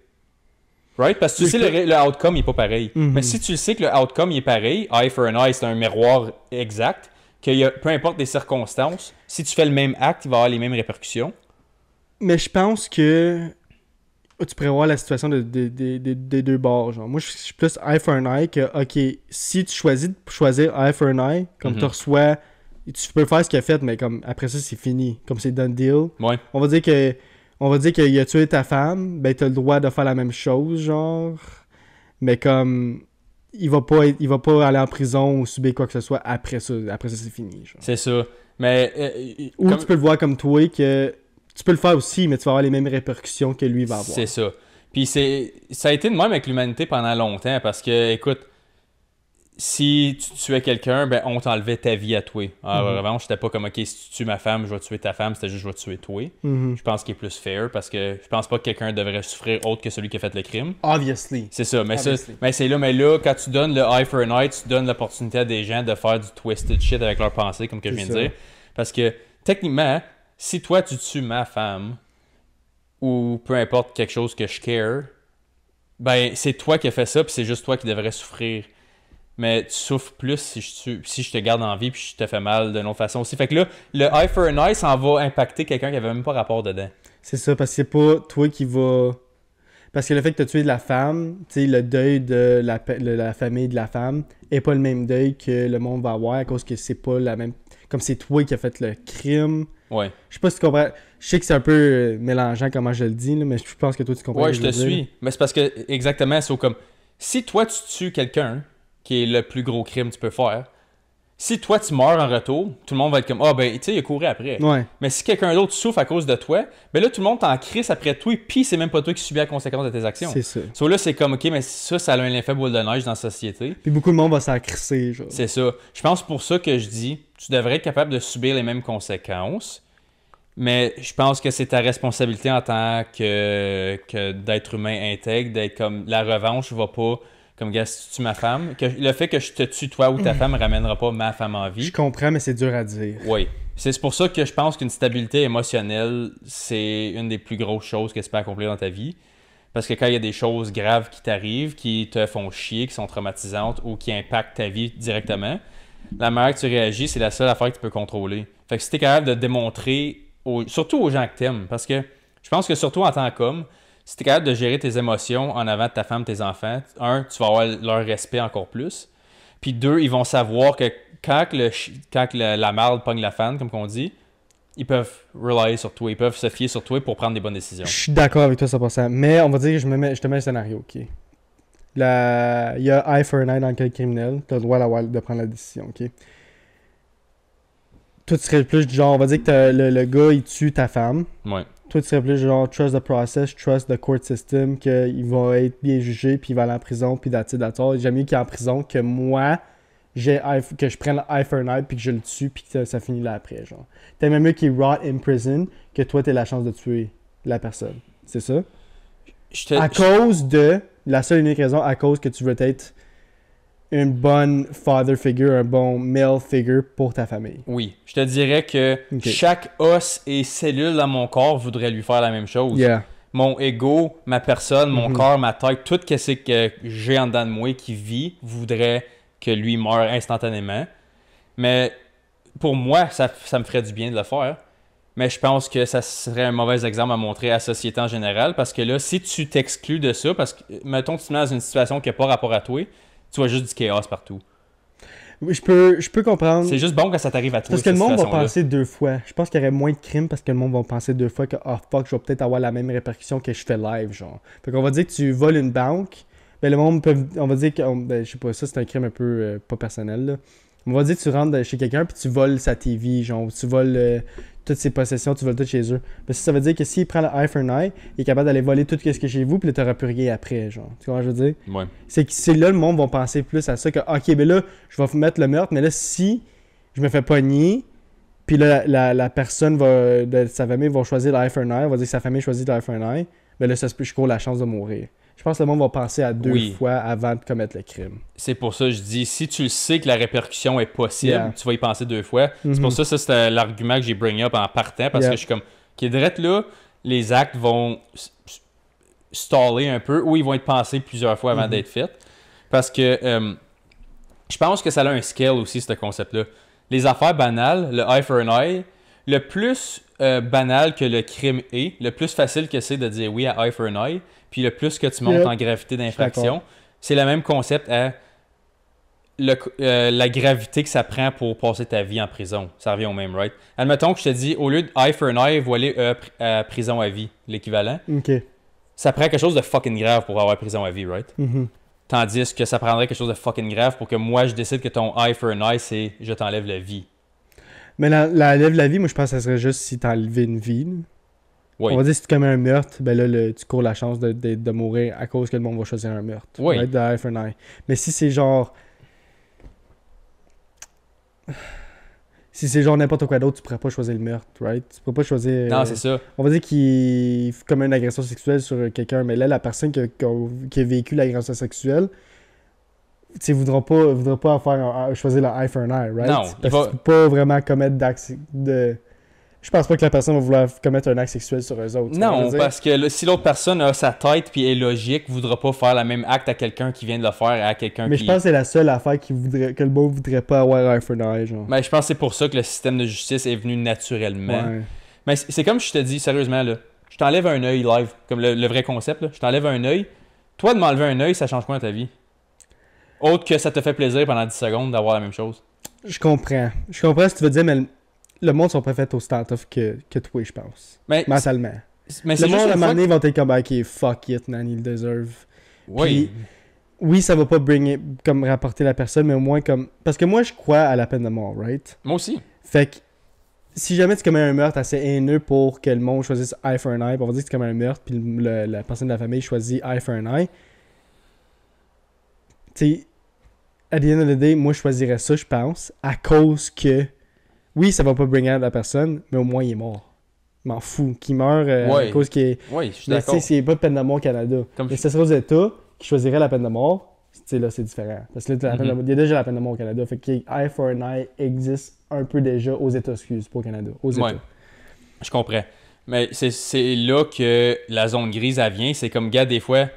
Right? Parce que tu sais, le outcome, il est pas pareil. Mais si tu le sais que le outcome, il est pareil, eye for an eye, c'est un miroir exact, peu importe les circonstances, si tu fais le même acte, il va avoir les mêmes répercussions. Mais je pense que tu pourrais voir la situation des deux bords. Genre. Moi, je suis plus eye for an eye que, ok, si tu choisis de choisir eye for an eye, comme tu reçois, tu peux faire ce qu'il a fait, mais comme après ça, c'est fini. Comme c'est done deal. Ouais. On va dire qu'il a tué ta femme, ben t'as le droit de faire la même chose, genre. Mais comme il va pas aller en prison ou subir quoi que ce soit après ça. Après ça, c'est fini. Genre. C'est ça. Mais ou tu peux le voir comme toi que tu peux le faire aussi, mais tu vas avoir les mêmes répercussions que lui va avoir. C'est ça. Puis ça a été de même avec l'humanité pendant longtemps parce que, écoute, si tu tuais quelqu'un, ben on t'enlevait ta vie à toi. En revanche, c'était pas comme, ok, si tu tues ma femme, je vais tuer ta femme, c'était juste, je vais tuer toi. Je pense qu'il est plus fair parce que je pense pas que quelqu'un devrait souffrir autre que celui qui a fait le crime. Obviously. C'est ça, mais c'est là, quand tu donnes le eye for an eye, tu donnes l'opportunité à des gens de faire du twisted shit avec leurs pensées, comme que je viens de dire. Parce que, techniquement, si toi tu tues ma femme, ou peu importe quelque chose que je care, ben c'est toi qui as fait ça, puis c'est juste toi qui devrais souffrir. Mais tu souffres plus si je te garde en vie puis je te fais mal d'une autre façon aussi. Fait que là, le eye for an eye, ça va impacter quelqu'un qui avait même pas rapport dedans. C'est ça, parce que c'est pas toi qui va... Parce que le fait que tu as tué de la femme, tu sais, le deuil de la famille de la femme est pas le même deuil que le monde va avoir à cause que c'est pas la même... Comme c'est toi qui as fait le crime. Ouais. Je sais pas si tu comprends. Je sais que c'est un peu mélangeant comment je le dis, là, mais je pense que toi tu comprends. Ouais, je te suis. Mais c'est parce que, exactement, c'est comme... Si toi tu tues quelqu'un, qui est le plus gros crime que tu peux faire, si toi tu meurs en retour, tout le monde va être comme, ah ben, tu sais, il a couru après. Ouais. Mais si quelqu'un d'autre souffre à cause de toi, ben là, tout le monde t'en crisse après toi, puis c'est même pas toi qui subis la conséquence de tes actions. C'est ça. So là, c'est comme, ok, mais ça a un effet boule de neige dans la société. Puis beaucoup de monde va s'en crisser, genre. C'est ça. Je pense pour ça que je dis, tu devrais être capable de subir les mêmes conséquences, mais je pense que c'est ta responsabilité en tant que d'être humain intègre, d'être comme, la revanche va pas... Comme, gars, si tu tues ma femme, le fait que je te tue toi ou ta femme ne ramènera pas ma femme en vie. Je comprends, mais c'est dur à dire. Oui. C'est pour ça que je pense qu'une stabilité émotionnelle, c'est une des plus grosses choses que tu peux accomplir dans ta vie. Parce que quand il y a des choses graves qui t'arrivent, qui te font chier, qui sont traumatisantes ou qui impactent ta vie directement, la manière que tu réagis, c'est la seule affaire que tu peux contrôler. Fait que si tu es capable de démontrer, surtout aux gens que tu aimes, parce que je pense que surtout en tant qu'homme, si tu es capable de gérer tes émotions en avant de ta femme, tes enfants, un, tu vas avoir leur respect encore plus. Puis deux, ils vont savoir que quand la marde pogne la fan, comme on dit, ils peuvent rely sur toi, ils peuvent se fier sur toi pour prendre des bonnes décisions. Je suis d'accord avec toi 100%. Mais on va dire que je te mets le scénario, ok? Il y a eye for an eye dans le cas criminel, tu as le droit de prendre la décision, ok? Toi, tu serais plus du genre, on va dire que le gars, il tue ta femme. Ouais. Toi, tu serais plus genre trust the process, trust the court system, qu'il va être bien jugé, puis il va aller en prison, puis that's it. J'aime mieux qu'il est en prison que moi, que je prenne eye for an eye, puis que je le tue, puis que ça finit là après, genre. T'aimes mieux qu'il rot in prison que toi, t'aies la chance de tuer la personne. C'est ça? Cause de, la seule et unique raison, à cause que tu veux être une bonne father figure, un bon male figure pour ta famille. Oui. Je te dirais que chaque os et cellule dans mon corps voudrait lui faire la même chose. Yeah. Mon ego, ma personne, mon corps, ma tête, tout ce que j'ai en dedans de moi qui vit voudrait que lui meure instantanément. Mais pour moi, ça me ferait du bien de le faire. Mais je pense que ça serait un mauvais exemple à montrer à la société en général parce que là, si tu t'exclus de ça, parce que, mettons, tu te mets dans une situation qui n'a pas rapport à toi, tu vois juste du chaos partout. Je peux comprendre. C'est juste bon que ça t'arrive à toi. Parce que le monde va penser deux fois. Je pense qu'il y aurait moins de crimes parce que le monde va penser deux fois que oh fuck, je vais peut-être avoir la même répercussion que je fais live, genre. Fait qu'on va dire que tu voles une banque, ben le monde peut. On va dire que. Je sais pas, ça c'est un crime un peu pas personnel là. On va dire que tu rentres chez quelqu'un puis tu voles sa TV, genre, tu voles toutes ses possessions, tu voles tout chez eux. Mais ça veut dire que s'il prend le eye for an eye, il est capable d'aller voler tout ce qui est chez vous, puis là, t'auras plus rien après, genre. Tu vois ce que je veux dire? Ouais. C'est là, le monde va penser plus à ça que, ok, ben là, je vais mettre le meurtre, mais là, si je me fais pogner, puis là, la personne de sa famille va choisir l'eye for an eye, va dire que sa famille choisit l'eye for an eye, mais là, ça se peut, je cours la chance de mourir. Je pense que le monde va penser à 2 fois avant de commettre le crime. C'est pour ça que je dis, si tu le sais que la répercussion est possible, tu vas y penser 2 fois. C'est pour ça c'était l'argument que j'ai bring up en partant, parce que je suis comme, qui est direct là, les actes vont staller un peu, ou ils vont être pensés plusieurs fois avant d'être faits. Parce que je pense que ça a un scale aussi, ce concept-là. Les affaires banales, le eye for an eye, le plus banal que le crime est, le plus facile que c'est de dire oui à eye for an eye, puis le plus que tu montes en gravité d'infraction, c'est le même concept à la gravité que ça prend pour passer ta vie en prison. Ça revient au même, right? Admettons que je te dis, au lieu de eye for an eye, voiler à prison à vie, l'équivalent. Ça prend quelque chose de fucking grave pour avoir prison à vie, right? Tandis que ça prendrait quelque chose de fucking grave pour que moi, je décide que ton eye for an eye, c'est je t'enlève la vie. Mais l'enlève la vie, moi, je pense que ça serait juste si t'as enlevé une vie. Oui. On va dire si tu commets un meurtre, ben là, tu cours la chance de mourir à cause que le monde va choisir un meurtre. Oui. Right? De eye for an eye. Mais si c'est genre... Si c'est genre n'importe quoi d'autre, tu pourrais pas choisir le meurtre, right? Tu pourrais pas choisir... Non, c'est ça. On va dire qu'il commet une agression sexuelle sur quelqu'un, mais là, la personne qui a vécu l'agression sexuelle, tu sais, voudra pas choisir le eye for an eye, right? Non, parce que tu peux pas vraiment commettre d'acte de... Je pense pas que la personne va vouloir commettre un acte sexuel sur eux autres. Non, parce que là, si l'autre personne a sa tête puis est logique, voudra pas faire le même acte à quelqu'un qui vient de le faire à quelqu'un qui... Mais je pense que c'est la seule affaire que le monde voudrait pas avoir eye for an eye, genre. Ben, je pense que c'est pour ça que le système de justice est venu naturellement. Ouais. Mais c'est comme je te dis, sérieusement, là, je t'enlève un œil live, comme le vrai concept, là, je t'enlève un œil. Toi, de m'enlever un œil, ça change quoi dans ta vie? Autre que ça te fait plaisir pendant 10 secondes d'avoir la même chose. Je comprends. Je comprends ce que tu veux dire, mais le monde sont pas faits au stand-off que toi, je pense. Mais mentalement. Mais le monde, à un moment donné, vont être comme, ok, fuck it, man, il le deserve. Oui. Puis, oui, ça va pas comme rapporter la personne, mais au moins comme... Parce que moi, je crois à la peine de mort, right? Moi aussi. Fait que, si jamais tu commets un meurtre assez haineux pour que le monde choisisse eye for an eye, on va dire que tu commets un meurtre, puis la personne de la famille choisit eye for an eye, tu sais, at the end of the day, moi, je choisirais ça, je pense, à cause que... Oui, ça va pas bring out la personne, mais au moins, il est mort. Je m'en fous. Qu'il meurt à cause qu'il est... Oui, je suis mais d'accord. tu sais, c'est pas de peine de mort au Canada. Mais ce serait aux États qui choisiraient la peine de mort, tu sais, là, c'est différent. Parce que là, il y a déjà la peine de mort au Canada. Fait que eye for an eye existe un peu déjà aux États, pas au Canada. Aux États. Je comprends. Mais c'est là que la zone grise, elle vient. C'est comme, gars, des fois...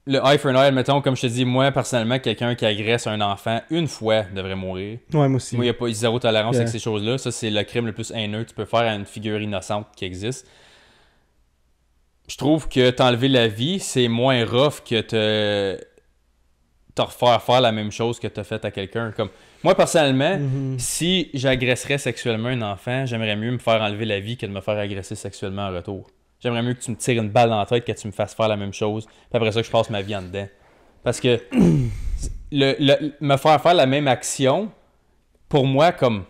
le eye for an eye, admettons, comme je te dis, moi, personnellement, quelqu'un qui agresse un enfant une fois devrait mourir. Ouais, moi aussi. Moi, il n'y a pas zéro tolérance avec ces choses-là. Ça, c'est le crime le plus haineux que tu peux faire à une figure innocente qui existe. Je trouve que t'enlever la vie, c'est moins rough que te refaire faire la même chose que t'as fait à quelqu'un. Comme moi, personnellement, si j'agresserais sexuellement un enfant, j'aimerais mieux me faire enlever la vie que de me faire agresser sexuellement en retour. J'aimerais mieux que tu me tires une balle dans la tête que tu me fasses faire la même chose. Puis après ça, que je passe ma vie en dedans. Parce que me faire la même action, pour moi, comme...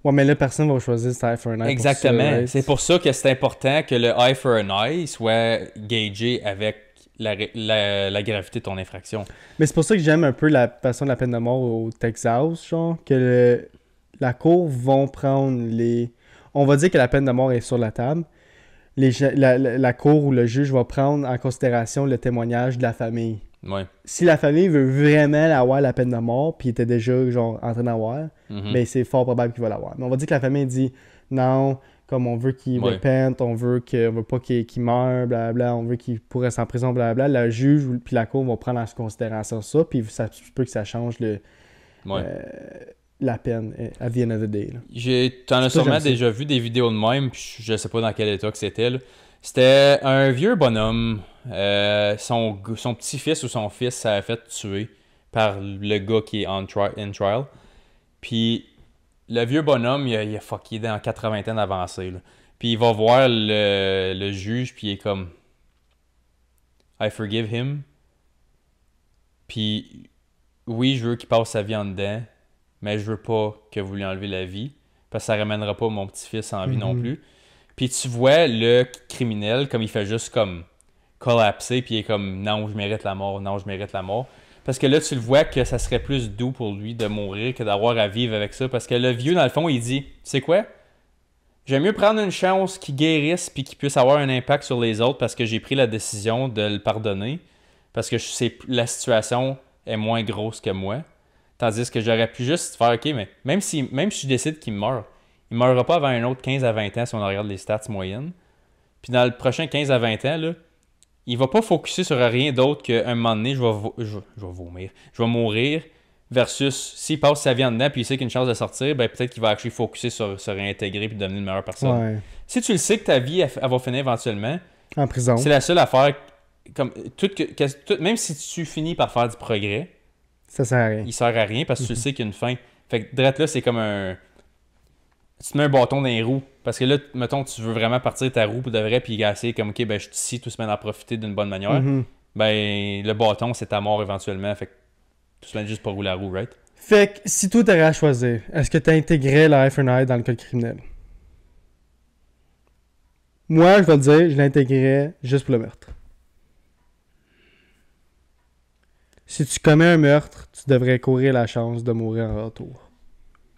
Ouais, mais là, personne va choisir cet eye for an eye. Exactement. Pour ça, right? C'est pour ça que c'est important que le eye for an eye soit gagé avec la gravité de ton infraction. Mais c'est pour ça que j'aime un peu la façon de la peine de mort au Texas, genre, que la cour vont prendre les... On va dire que la peine de mort est sur la table. La cour ou le juge va prendre en considération le témoignage de la famille. Ouais. Si la famille veut vraiment avoir la peine de mort, puis il était déjà genre en train d'avoir, mais c'est fort probable qu'il va l'avoir. Mais on va dire que la famille dit non, comme on veut qu'il repente, on veut pas qu'il meure, blablabla, on veut qu'il pourrait rester en prison, blablabla. Le juge puis la cour vont prendre en considération ça, puis ça peut que ça change la peine at the end of the day. T'en as sûrement déjà vu des vidéos de même, puis je sais pas dans quel état que c'était. Là. C'était un vieux bonhomme, son petit-fils ou son fils s'est fait tuer par le gars qui est in trial. Puis le vieux bonhomme, il est fucké dans 80 ans avancé. Puis il va voir le juge, puis il est comme I forgive him. Puis oui, je veux qu'il passe sa vie en dedans, mais je veux pas que vous lui enlevez la vie, parce que ça ramènera pas mon petit-fils en vie non plus. Puis tu vois le criminel, comme il fait juste comme collapser, puis il est comme non, je mérite la mort, non, je mérite la mort. Parce que là, tu le vois que ça serait plus doux pour lui de mourir que d'avoir à vivre avec ça. Parce que le vieux, dans le fond, il dit, tu sais quoi? J'aime mieux prendre une chance qui guérisse puis qui puisse avoir un impact sur les autres parce que j'ai pris la décision de le pardonner. Parce que je sais la situation est moins grosse que moi. Tandis que j'aurais pu juste faire, OK, mais même si je décide qu'il meurt, il ne meurra pas avant un autre 15 à 20 ans si on regarde les stats moyennes. Puis dans le prochain 15 à 20 ans, là, il va pas focuser sur rien d'autre qu'un moment donné, je vais mourir, versus s'il passe sa vie en dedans puis il sait qu'il a une chance de sortir, ben peut-être qu'il va actually focuser sur se réintégrer puis devenir une meilleure personne. Ouais. Si tu le sais que ta vie elle va finir éventuellement, En prison. c'est la seule affaire, comme même si tu finis par faire du progrès, Ça sert à rien. il sert à rien parce que tu le sais qu'il y a une fin. Fait que drette là, c'est comme un... Tu te mets un bâton dans les roues. Parce que là, mettons, tu veux vraiment partir ta roue pour de vrai, puis essayer comme, OK, ben je suis ici, tout se met à profiter d'une bonne manière. Ben, le bâton, c'est ta mort éventuellement. Fait que tout se met juste pour rouler la roue, right? Fait que si toi t'aurais à choisir, est-ce que tu intégrais la FNI dans le code criminel? Moi, je vais te dire, je l'intégrerais juste pour le meurtre. Si tu commets un meurtre, tu devrais courir la chance de mourir en retour.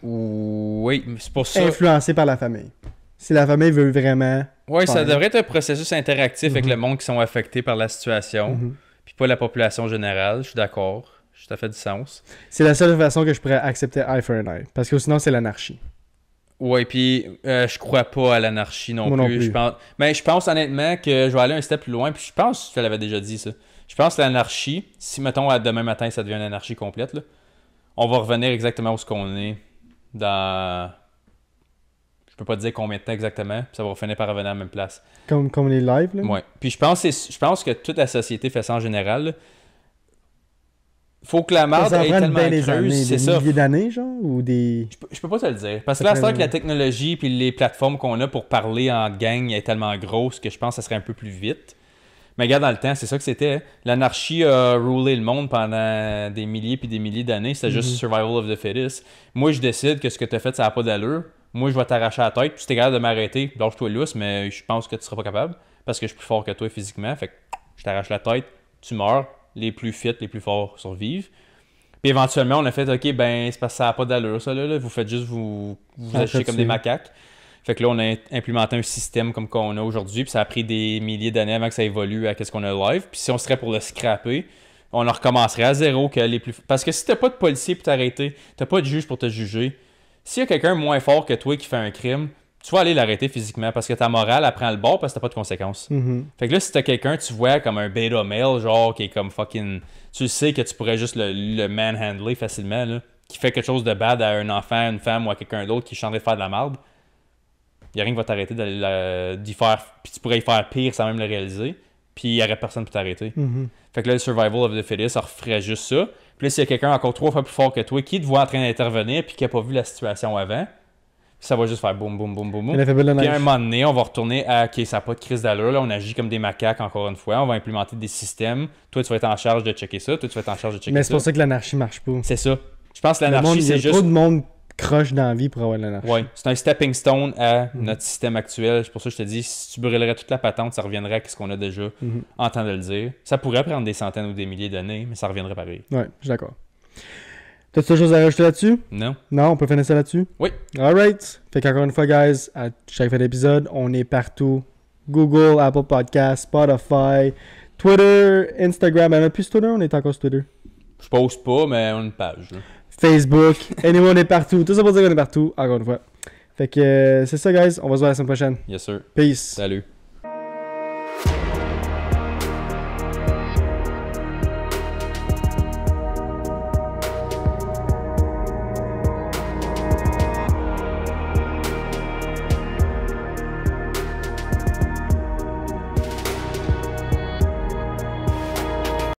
Oui, mais c'est pour ça. Influencé par la famille. Si la famille veut vraiment... Oui, ça faire. devrait être un processus interactif avec le monde qui sont affectés par la situation, puis pas la population générale, je suis d'accord. Ça fait du sens. C'est la seule façon que je pourrais accepter eye for an eye. Parce que sinon, c'est l'anarchie. Oui, puis je crois pas à l'anarchie non plus. Je pense honnêtement que je vais aller un step plus loin, puis je pense que je l'avais déjà dit ça. Je pense que l'anarchie, si mettons demain matin ça devient une anarchie complète, là, on va revenir exactement où ce qu'on est dans... Je peux pas te dire combien de temps exactement, puis ça va finir par revenir à la même place. Comme les lives, là? Oui. Puis je pense que toute la société fait ça en général, là. Faut que la marde ait tellement creuse, c'est ça. Des milliers d'années, genre, ou des... Je peux pas te le dire. Parce que là, c'est vrai que la technologie puis les plateformes qu'on a pour parler en gang est tellement grosse que je pense que ça serait un peu plus vite. Mais regarde, dans le temps, c'est ça que c'était. Hein. L'anarchie a roulé le monde pendant des milliers puis des milliers d'années. C'était juste survival of the fittest. Moi, je décide que ce que tu as fait, ça n'a pas d'allure. Moi, je vais t'arracher la tête. Puis si t'es capable de m'arrêter, lâche-toi lousse, mais je pense que tu seras pas capable. Parce que je suis plus fort que toi physiquement. Fait que je t'arrache la tête, tu meurs. Les plus fit, les plus forts survivent. Puis éventuellement, on a fait, OK, ben, c'est parce que ça n'a pas d'allure, ça, là. Vous faites juste vous agissez comme des macaques. Fait que là, on a implémenté un système comme qu'on a aujourd'hui, puis ça a pris des milliers d'années avant que ça évolue à ce qu'on a live. Puis si on serait pour le scraper, on en recommencerait à zéro que les plus... Parce que si t'as pas de policier pour t'arrêter, t'as pas de juge pour te juger, s'il y a quelqu'un moins fort que toi qui fait un crime, tu vas aller l'arrêter physiquement parce que ta morale, elle prend le bord parce que t'as pas de conséquences. Fait que là, si t'as quelqu'un, tu vois comme un beta male, genre, qui est comme fucking... Tu sais que tu pourrais juste le manhandler facilement, là, qui fait quelque chose de bad à un enfant, une femme ou à quelqu'un d'autre qui est en train de faire de la merde. Il y a rien qui va t'arrêter d'y faire... Puis tu pourrais y faire pire sans même le réaliser. Puis il y aurait personne pour t'arrêter. Fait que là, le survival of the fittest, ça referait juste ça. Puis là, s'il y a quelqu'un encore 3 fois plus fort que toi qui te voit en train d'intervenir puis qui a pas vu la situation avant... Ça va juste faire boum, boum, boum, boum, boum. Puis à un moment donné, on va retourner à OK, ça n'a pas de crise d'allure. Là, on agit comme des macaques encore une fois. On va implémenter des systèmes. Toi, tu vas être en charge de checker ça. Toi, tu vas être en charge de checker ça. Mais c'est pour ça que l'anarchie marche pas. C'est ça. Je pense que l'anarchie, c'est juste... Il y a trop de monde croche dans la vie pour avoir l'anarchie. Oui, c'est un stepping stone à notre système actuel. C'est pour ça que je te dis, si tu brûlerais toute la patente, ça reviendrait à ce qu'on a déjà en temps de le dire. Ça pourrait prendre des centaines ou des milliers d'années, mais ça reviendrait pareil. Ouais, je suis d'accord. T'as-tu autre chose à rajouter là-dessus? Non. Non, on peut finir ça là-dessus? Oui. Alright. Fait qu'encore une fois, guys, à chaque fin d'épisode, on est partout. Google, Apple Podcasts, Spotify, Twitter, Instagram. Ben, on a plus Twitter, on est encore sur Twitter. Je poste pas, mais on a une page. Là. Facebook. Anyway, on est partout. Tout ça pour dire qu'on est partout, encore une fois. Fait que c'est ça, guys. On va se voir la semaine prochaine. Yes, sir. Peace. Salut.